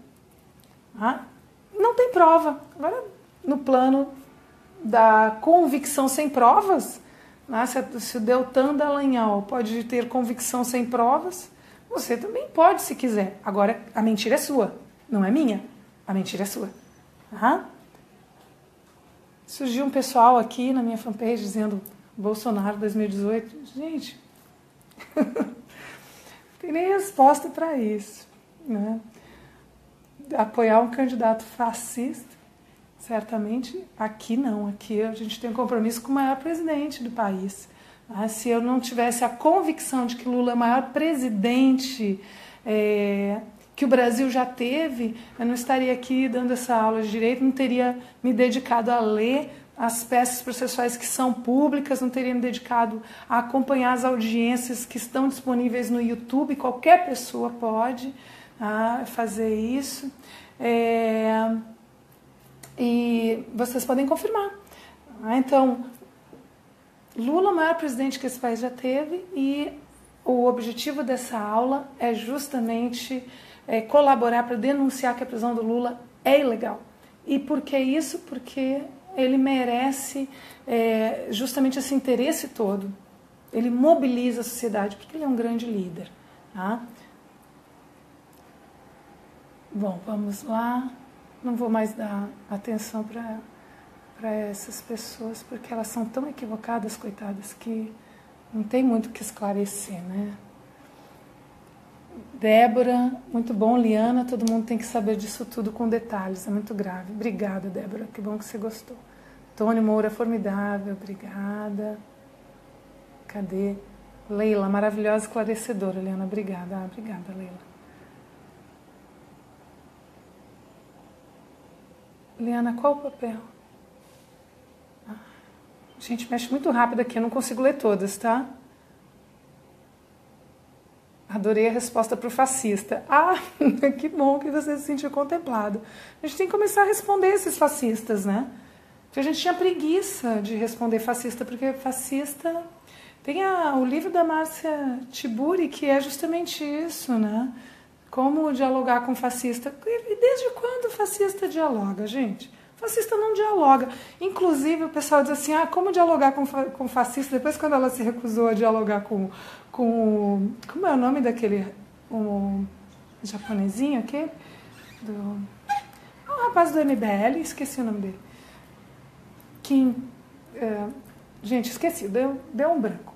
Não tem prova. Agora, no plano da convicção sem provas, se o Deltan Dallagnol pode ter convicção sem provas, você também pode, se quiser. Agora, a mentira é sua, não é minha. A mentira é sua. Surgiu um pessoal aqui na minha fanpage dizendo Bolsonaro 2018. Gente, não tem nem resposta para isso, né? Apoiar um candidato fascista, certamente, aqui não. Aqui a gente tem um compromisso com o maior presidente do país. Se eu não tivesse a convicção de que Lula é o maior presidente que o Brasil já teve, eu não estaria aqui dando essa aula de direito, não teria me dedicado a ler as peças processuais que são públicas, não teria me dedicado a acompanhar as audiências que estão disponíveis no YouTube. Qualquer pessoa pode fazer isso. E vocês podem confirmar. Então, Lula é o maior presidente que esse país já teve, e o objetivo dessa aula é justamente colaborar para denunciar que a prisão do Lula é ilegal. E por que isso? Porque ele merece justamente esse interesse todo. Ele mobiliza a sociedade, porque ele é um grande líder. Bom, vamos lá. Não vou mais dar atenção para essas pessoas, porque elas são tão equivocadas, coitadas, que não tem muito o que esclarecer, né? Débora, muito bom. Liana, todo mundo tem que saber disso tudo com detalhes, é muito grave. Obrigada, Débora, que bom que você gostou. Tônio Moura, formidável, obrigada. Cadê? Leila, maravilhosa, esclarecedora, Liana, obrigada. Obrigada, Leila. Liana, qual o papel? Gente, mexe muito rápido aqui, eu não consigo ler todas, tá? Adorei a resposta para o fascista. Que bom que você se sentiu contemplado. A gente tem que começar a responder esses fascistas, né? Porque a gente tinha preguiça de responder fascista, porque fascista... Tem o livro da Márcia Tiburi, que é justamente isso, né? Como dialogar com fascista? E desde quando o fascista dialoga, gente? O fascista não dialoga. Inclusive, o pessoal diz assim, como dialogar com fascista? Depois, quando ela se recusou a dialogar com como é o nome daquele japonesinho aquele? O rapaz do MBL, esqueci o nome dele. Gente, esqueci, deu um branco.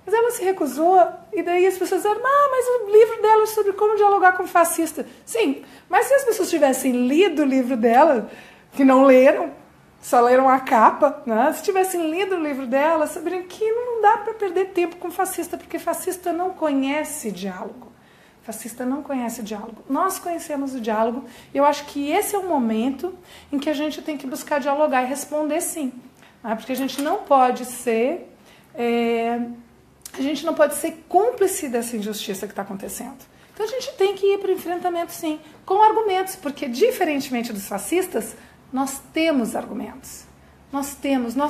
Mas ela se recusou, e daí as pessoas disseram, mas o livro dela é sobre como dialogar com fascista. Sim, mas se as pessoas tivessem lido o livro dela, que não leram, só leram a capa, né? Se tivessem lido o livro dela, saberiam que não dá para perder tempo com fascista, porque fascista não conhece diálogo. Fascista não conhece diálogo. Nós conhecemos o diálogo, e eu acho que esse é o momento em que a gente tem que buscar dialogar e responder sim. Né? Porque a gente não pode ser... A gente não pode ser cúmplice dessa injustiça que está acontecendo. Então a gente tem que ir para o enfrentamento, sim, com argumentos, porque, diferentemente dos fascistas, nós temos argumentos. Nós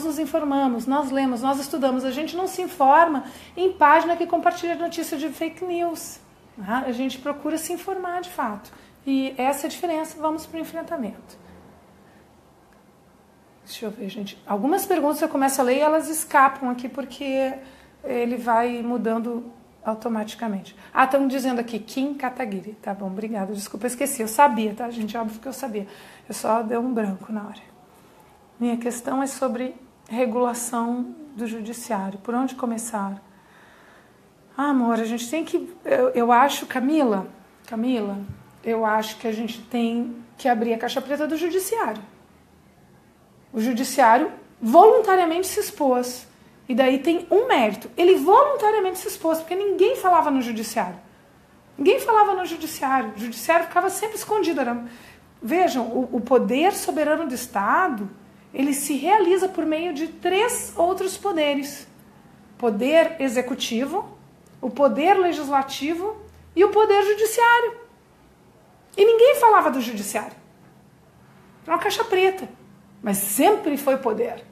nos informamos, nós lemos, nós estudamos. A gente não se informa em página que compartilha notícia de fake news. Né? A gente procura se informar de fato. E essa é a diferença. Vamos para o enfrentamento. Deixa eu ver, gente. Algumas perguntas eu começo a ler e elas escapam aqui porque... ele vai mudando automaticamente. Estão dizendo aqui, Kim Kataguiri. Tá bom, obrigada. Desculpa, eu esqueci. Eu sabia, tá, gente? Óbvio que eu sabia. Eu só dei um branco na hora. Minha questão é sobre regulação do judiciário. Por onde começar? Amor, a gente tem que... Eu acho, Camila, eu acho que a gente tem que abrir a caixa preta do judiciário. O judiciário voluntariamente se expôs. E daí tem um mérito. Ele voluntariamente se expôs, porque ninguém falava no judiciário. Ninguém falava no judiciário. O judiciário ficava sempre escondido. Vejam, o poder soberano do Estado, ele se realiza por meio de 3 outros poderes. Poder executivo, o poder legislativo e o poder judiciário. E ninguém falava do judiciário. Era uma caixa preta. Mas sempre foi poder.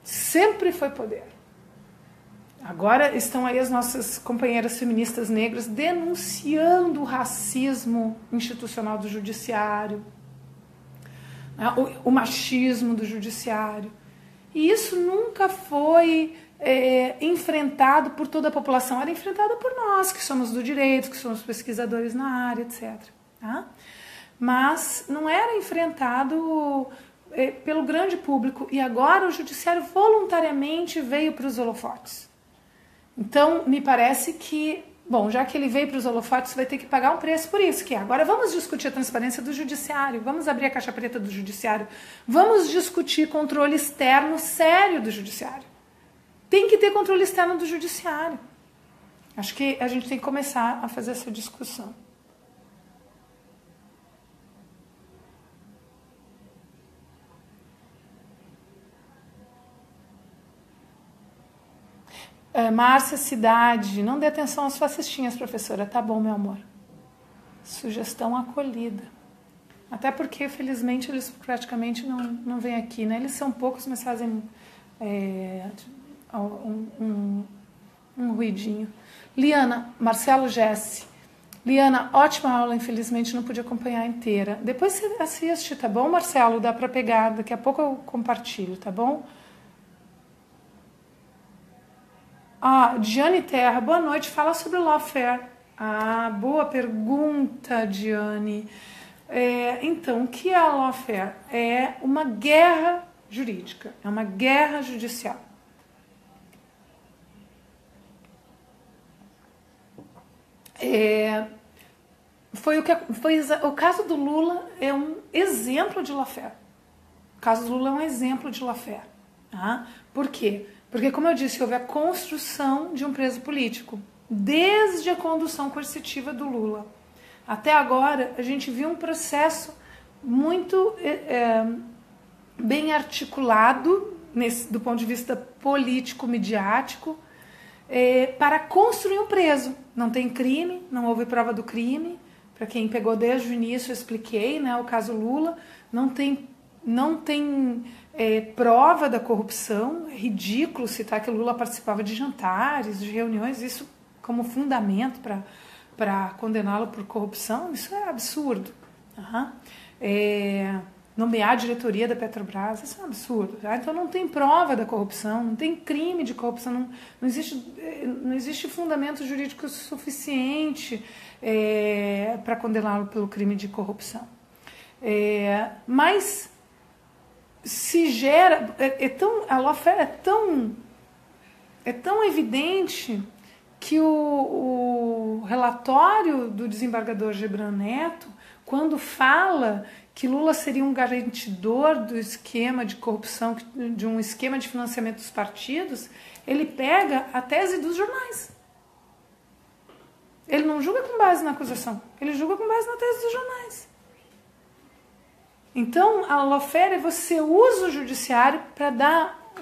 Sempre foi poder. Agora estão aí as nossas companheiras feministas negras denunciando o racismo institucional do judiciário, né, o machismo do judiciário. E isso nunca foi enfrentado por toda a população, era enfrentado por nós, que somos do direito, que somos pesquisadores na área, etc. Tá? Mas não era enfrentado... pelo grande público, e agora o judiciário voluntariamente veio para os holofotes. Então, me parece que, bom, já que ele veio para os holofotes, vai ter que pagar um preço por isso, que agora vamos discutir a transparência do judiciário, vamos abrir a caixa preta do judiciário, vamos discutir controle externo sério do judiciário. Tem que ter controle externo do judiciário. Acho que a gente tem que começar a fazer essa discussão. Márcia Cidade, não dê atenção às fascistinhas, professora. Tá bom, meu amor. Sugestão acolhida. Até porque, felizmente, eles praticamente não vêm aqui, né? Eles são poucos, mas fazem um ruidinho. Liana, Marcelo Jesse. Liana, ótima aula, infelizmente não pude acompanhar inteira. Depois você assiste, tá bom, Marcelo? Dá para pegar, daqui a pouco eu compartilho, tá bom? Diane Terra, boa noite, fala sobre o lawfare. Boa pergunta, Diane. Então, o que é a lawfare? É uma guerra jurídica, é uma guerra judicial. O caso do Lula é um exemplo de lawfare. O caso do Lula é um exemplo de lawfare. Tá? Por quê? Porque, como eu disse, houve a construção de um preso político, desde a condução coercitiva do Lula. Até agora, a gente viu um processo muito bem articulado, do ponto de vista político-midiático, para construir um preso. Não tem crime, não houve prova do crime. Para quem pegou desde o início, eu expliquei, né, o caso Lula. Não tem prova da corrupção. É ridículo citar que Lula participava de jantares, de reuniões, isso como fundamento para condená-lo por corrupção, isso é absurdo. Nomear a diretoria da Petrobras, isso é um absurdo. Então não tem prova da corrupção, não tem crime de corrupção, não existe fundamento jurídico suficiente para condená-lo pelo crime de corrupção. Mas se gera, a lawfare é tão evidente que o relatório do desembargador Gebran Neto, quando fala que Lula seria um garantidor do esquema de corrupção, de um esquema de financiamento dos partidos, ele pega a tese dos jornais. Ele não julga com base na acusação, ele julga com base na tese dos jornais. Então, a lawfare, você usa o judiciário para dar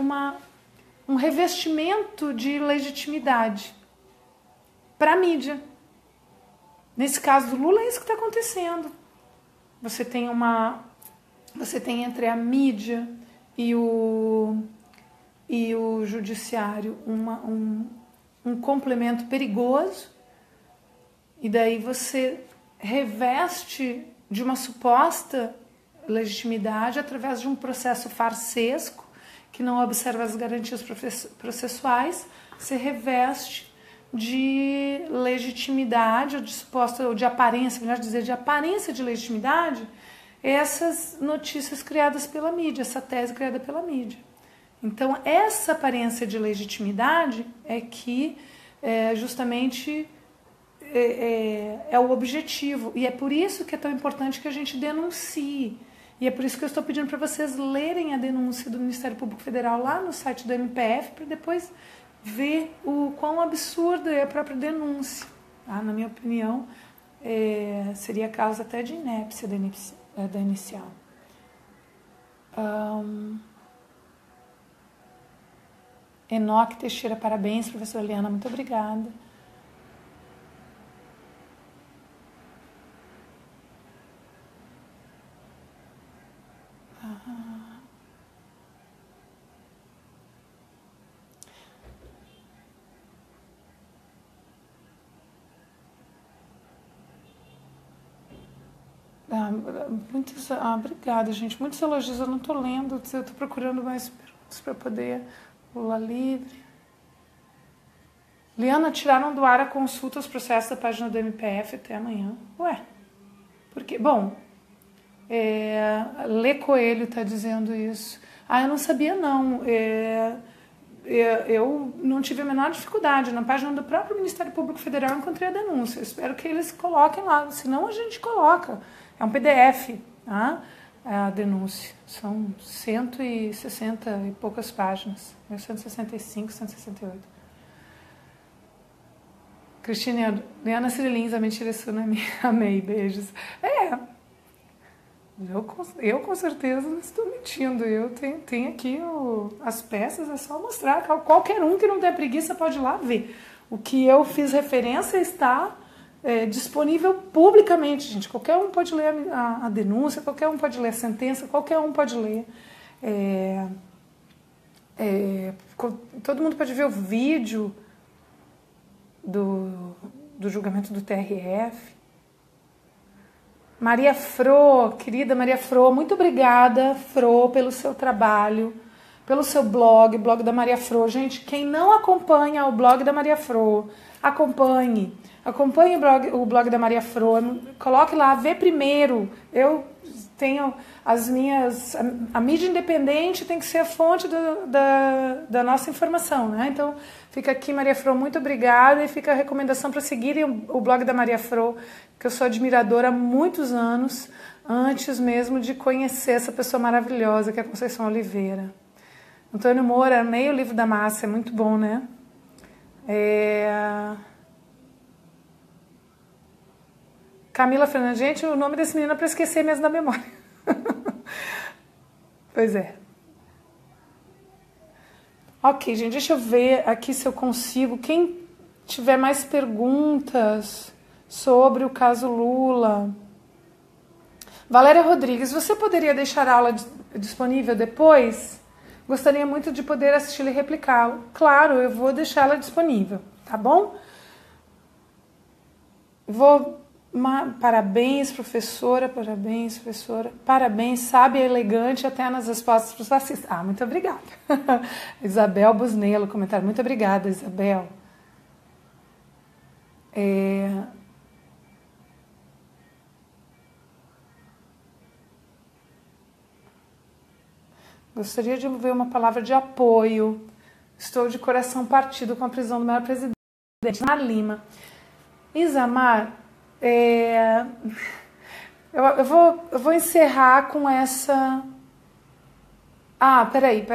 um revestimento de legitimidade para a mídia. Nesse caso do Lula, é isso que está acontecendo. Você tem entre a mídia e o judiciário um complemento perigoso, e daí você reveste de uma suposta legitimidade através de um processo farsesco que não observa as garantias processuais, você reveste de legitimidade ou de aparência, melhor dizer, de aparência de legitimidade, essas notícias criadas pela mídia, essa tese criada pela mídia. Então, essa aparência de legitimidade é que justamente é o objetivo. E é por isso que é tão importante que a gente denuncie. E é por isso que eu estou pedindo para vocês lerem a denúncia do Ministério Público Federal lá no site do MPF, para depois ver o quão absurda é a própria denúncia. Na minha opinião, seria causa até de inépcia da inicial. Enoque Teixeira, parabéns, professora Eliana, muito obrigada. Obrigada, gente. Muitos elogios, eu não estou lendo, eu estou procurando mais perguntas para poder. Lula livre. Liana, tiraram do ar a consulta aos processos da página do MPF até amanhã. Ué, por quê? Bom, Lê Coelho está dizendo isso. Eu não sabia não. Eu não tive a menor dificuldade. Na página do próprio Ministério Público Federal eu encontrei a denúncia. Eu espero que eles coloquem lá, senão a gente coloca. É um PDF, tá? A denúncia. São 160 e poucas páginas. 165, 168. Cristina, Liana Cirilins, a mentira é sua, né? Amei, beijos. Eu com certeza não estou mentindo. Eu tenho aqui as peças, é só mostrar. Qualquer um que não tenha preguiça pode ir lá ver. O que eu fiz referência está disponível publicamente, gente. Qualquer um pode ler a denúncia, qualquer um pode ler a sentença, qualquer um pode ler. Todo mundo pode ver o vídeo do julgamento do TRF. Maria Fro, querida Maria Fro, muito obrigada, Fro, pelo seu trabalho, pelo seu blog da Maria Fro. Gente, quem não acompanha o blog da Maria Fro, acompanhe o blog da Maria Fro, coloque lá, vê primeiro. Eu tenho as minhas... A mídia independente tem que ser a fonte da nossa informação, né? Então, fica aqui, Maria Fro, muito obrigada, e fica a recomendação para seguirem o blog da Maria Fro, que eu sou admiradora há muitos anos, antes mesmo de conhecer essa pessoa maravilhosa que é a Conceição Oliveira. Antônio Moura, amei o livro da Márcia, é muito bom, né? Camila Fernandes, gente, o nome desse menino é para esquecer mesmo da memória. Pois é. Ok, gente, deixa eu ver aqui se eu consigo. Quem tiver mais perguntas sobre o caso Lula. Valéria Rodrigues, você poderia deixar a aula disponível depois? Gostaria muito de poder assistir e replicá-lo. Claro, eu vou deixar ela disponível, tá bom? Parabéns, professora, parabéns, sábia, elegante, até nas respostas para os fascistas. Ah, muito obrigada. Isabel Busnello, comentário. Muito obrigada, Isabel. Gostaria de ouvir uma palavra de apoio. Estou de coração partido com a prisão do maior presidente, Isamar Lima. Isamar, eu vou encerrar com essa... Peraí.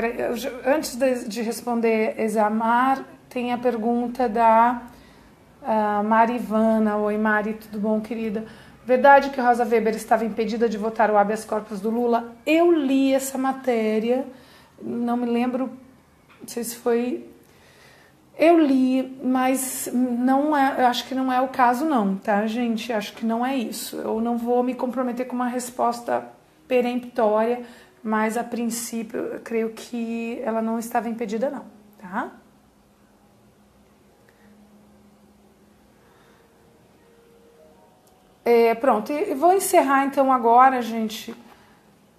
Antes de responder Isamar, tem a pergunta da Mari Ivana. Oi, Mari, tudo bom, querida? Verdade que Rosa Weber estava impedida de votar o habeas corpus do Lula? Eu li essa matéria, não me lembro, não sei se foi... Eu li, mas não é, eu acho que não é o caso não, tá, gente? Acho que não é isso. Eu não vou me comprometer com uma resposta peremptória, mas a princípio eu creio que ela não estava impedida não, tá? Pronto, e vou encerrar então agora, gente,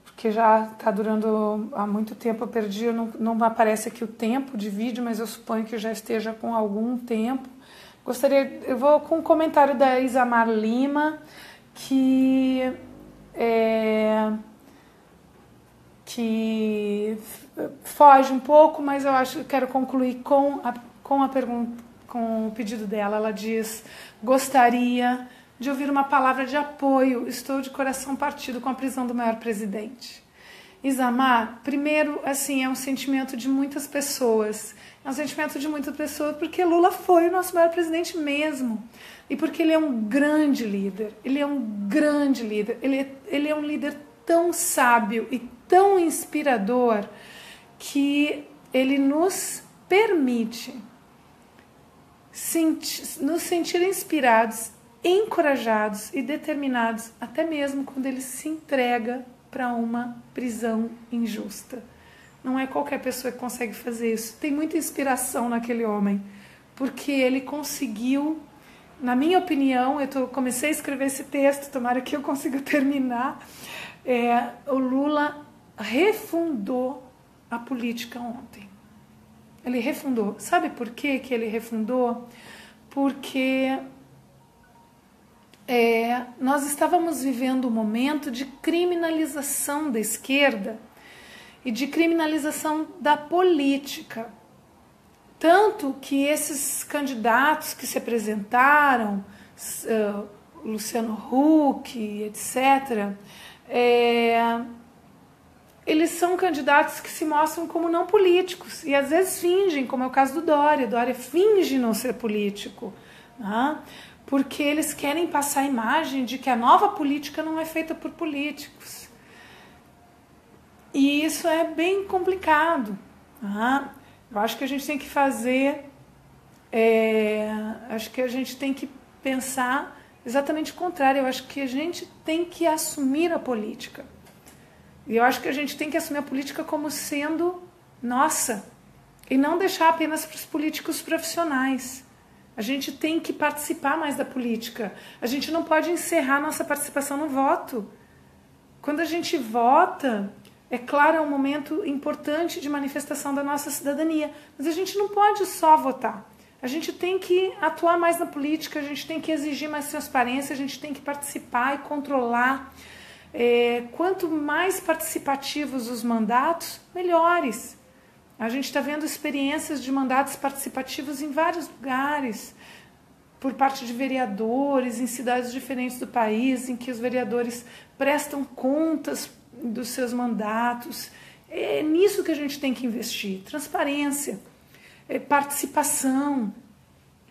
porque já está durando há muito tempo, eu perdi, não aparece aqui o tempo de vídeo, mas eu suponho que já esteja com algum tempo. Eu vou com um comentário da Isamar Lima, que foge um pouco, mas eu acho que quero concluir com a pergunta, com o pedido dela. Ela diz: gostaria de ouvir uma palavra de apoio, estou de coração partido com a prisão do maior presidente. Isamar, primeiro, assim, é um sentimento de muitas pessoas. É um sentimento de muitas pessoas porque Lula foi o nosso maior presidente mesmo. E porque ele é um grande líder. Ele é um grande líder. Ele é um líder tão sábio e tão inspirador que ele nos permite nos sentir inspirados, encorajados e determinados, até mesmo quando ele se entrega para uma prisão injusta. Não é qualquer pessoa que consegue fazer isso. Tem muita inspiração naquele homem, porque ele conseguiu, na minha opinião, comecei a escrever esse texto, tomara que eu consiga terminar, o Lula refundou a política ontem. Ele refundou. Sabe por que ele refundou? Porque nós estávamos vivendo um momento de criminalização da esquerda e de criminalização da política. Tanto que esses candidatos que se apresentaram, Luciano Huck, etc., eles são candidatos que se mostram como não políticos e às vezes fingem, como é o caso do Dória. Dória finge não ser político, né? Porque eles querem passar a imagem de que a nova política não é feita por políticos. E isso é bem complicado. Né? Eu acho que a gente tem que fazer, acho que a gente tem que pensar exatamente o contrário. Eu acho que a gente tem que assumir a política. E eu acho que a gente tem que assumir a política como sendo nossa e não deixar apenas para os políticos profissionais. A gente tem que participar mais da política. A gente não pode encerrar nossa participação no voto. Quando a gente vota, é claro, é um momento importante de manifestação da nossa cidadania, mas a gente não pode só votar. A gente tem que atuar mais na política, a gente tem que exigir mais transparência, a gente tem que participar e controlar. Quanto mais participativos os mandatos, melhores. A gente está vendo experiências de mandatos participativos em vários lugares, por parte de vereadores, em cidades diferentes do país, em que os vereadores prestam contas dos seus mandatos. É nisso que a gente tem que investir. Transparência, participação.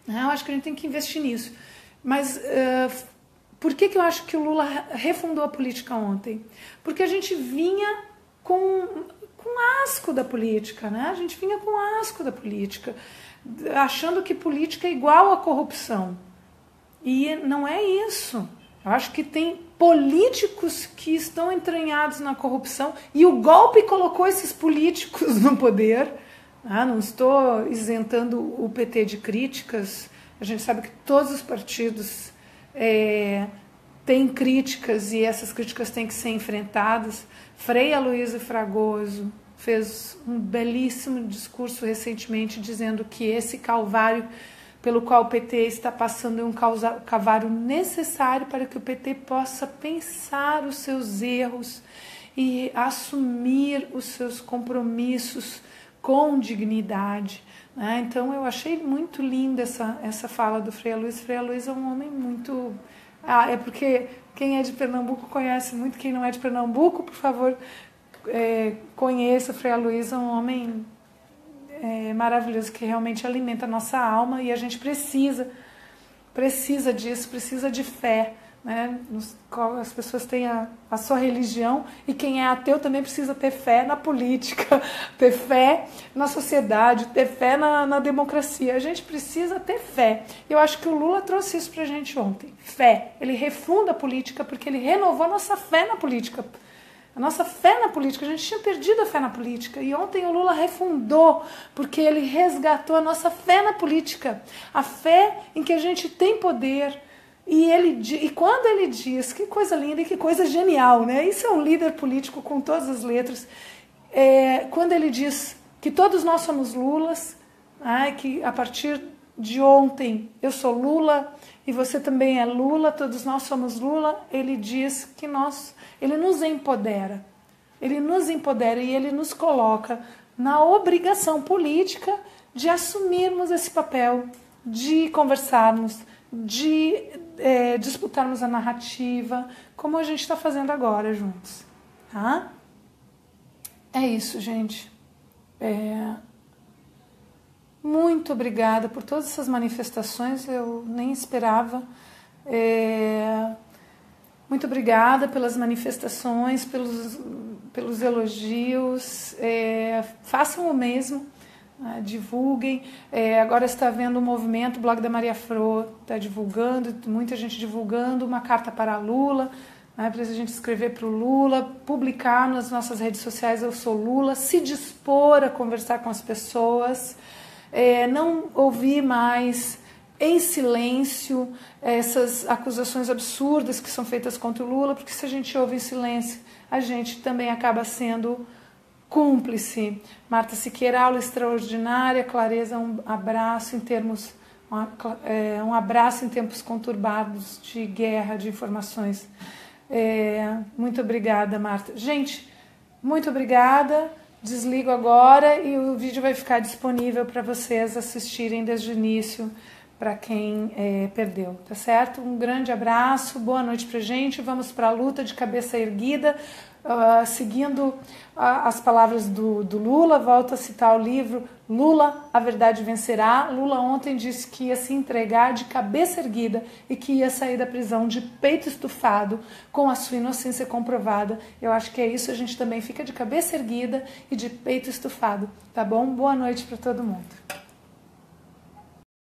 Eu acho que a gente tem que investir nisso. Mas por que eu acho que o Lula refundou a política ontem? Porque a gente vinha com asco da política, né? A gente vinha com asco da política, achando que política é igual à corrupção. E não é isso. Eu acho que tem políticos que estão entranhados na corrupção e o golpe colocou esses políticos no poder. Não estou isentando o PT de críticas. A gente sabe que todos os partidos tem críticas e essas críticas têm que ser enfrentadas. Frei Aloysio Fragoso fez um belíssimo discurso recentemente dizendo que esse calvário pelo qual o PT está passando é um calvário necessário para que o PT possa pensar os seus erros e assumir os seus compromissos com dignidade, né? Então eu achei muito linda essa fala do Frei Aloysio. Frei Aloysio é um homem muito... é porque quem é de Pernambuco conhece muito, quem não é de Pernambuco, por favor, conheça o Frei Aloysio. É um homem maravilhoso, que realmente alimenta a nossa alma, e a gente precisa disso, precisa de fé, né? As pessoas têm a sua religião, e quem é ateu também precisa ter fé na política, ter fé na sociedade, ter fé na democracia. A gente precisa ter fé. Eu acho que o Lula trouxe isso pra gente ontem. Fé. Ele refunda a política porque ele renovou a nossa fé na política. A nossa fé na política, a gente tinha perdido a fé na política, e ontem o Lula refundou, porque ele resgatou a nossa fé na política, a fé em que a gente tem poder. E quando ele diz, que coisa linda e que coisa genial, né? Isso é um líder político com todas as letras. Quando ele diz que todos nós somos Lulas, que a partir de ontem eu sou Lula e você também é Lula, todos nós somos Lula, ele diz que ele nos empodera. Ele nos empodera e ele nos coloca na obrigação política de assumirmos esse papel, de conversarmos, de disputarmos a narrativa, como a gente está fazendo agora juntos. Tá? É isso, gente. Muito obrigada por todas essas manifestações, eu nem esperava. Muito obrigada pelas manifestações, pelos elogios. Façam o mesmo, né? Divulguem. Agora está havendo um movimento, o blog da Maria Fro está divulgando, muita gente divulgando uma carta para Lula, né, para a gente escrever para o Lula, publicar nas nossas redes sociais, eu sou Lula, se dispor a conversar com as pessoas, não ouvir mais em silêncio essas acusações absurdas que são feitas contra o Lula, porque se a gente ouve em silêncio, a gente também acaba sendo cúmplice. Marta Siqueira, aula extraordinária. Clareza, um abraço em tempos conturbados de guerra, de informações. Muito obrigada, Marta. Gente, muito obrigada. Desligo agora e o vídeo vai ficar disponível para vocês assistirem desde o início, para quem perdeu, tá certo? Um grande abraço, boa noite pra gente, vamos para a luta de cabeça erguida, seguindo as palavras do Lula. Volto a citar o livro Lula, a Verdade Vencerá. Lula ontem disse que ia se entregar de cabeça erguida e que ia sair da prisão de peito estufado, com a sua inocência comprovada. Eu acho que é isso, a gente também fica de cabeça erguida e de peito estufado, tá bom? Boa noite para todo mundo.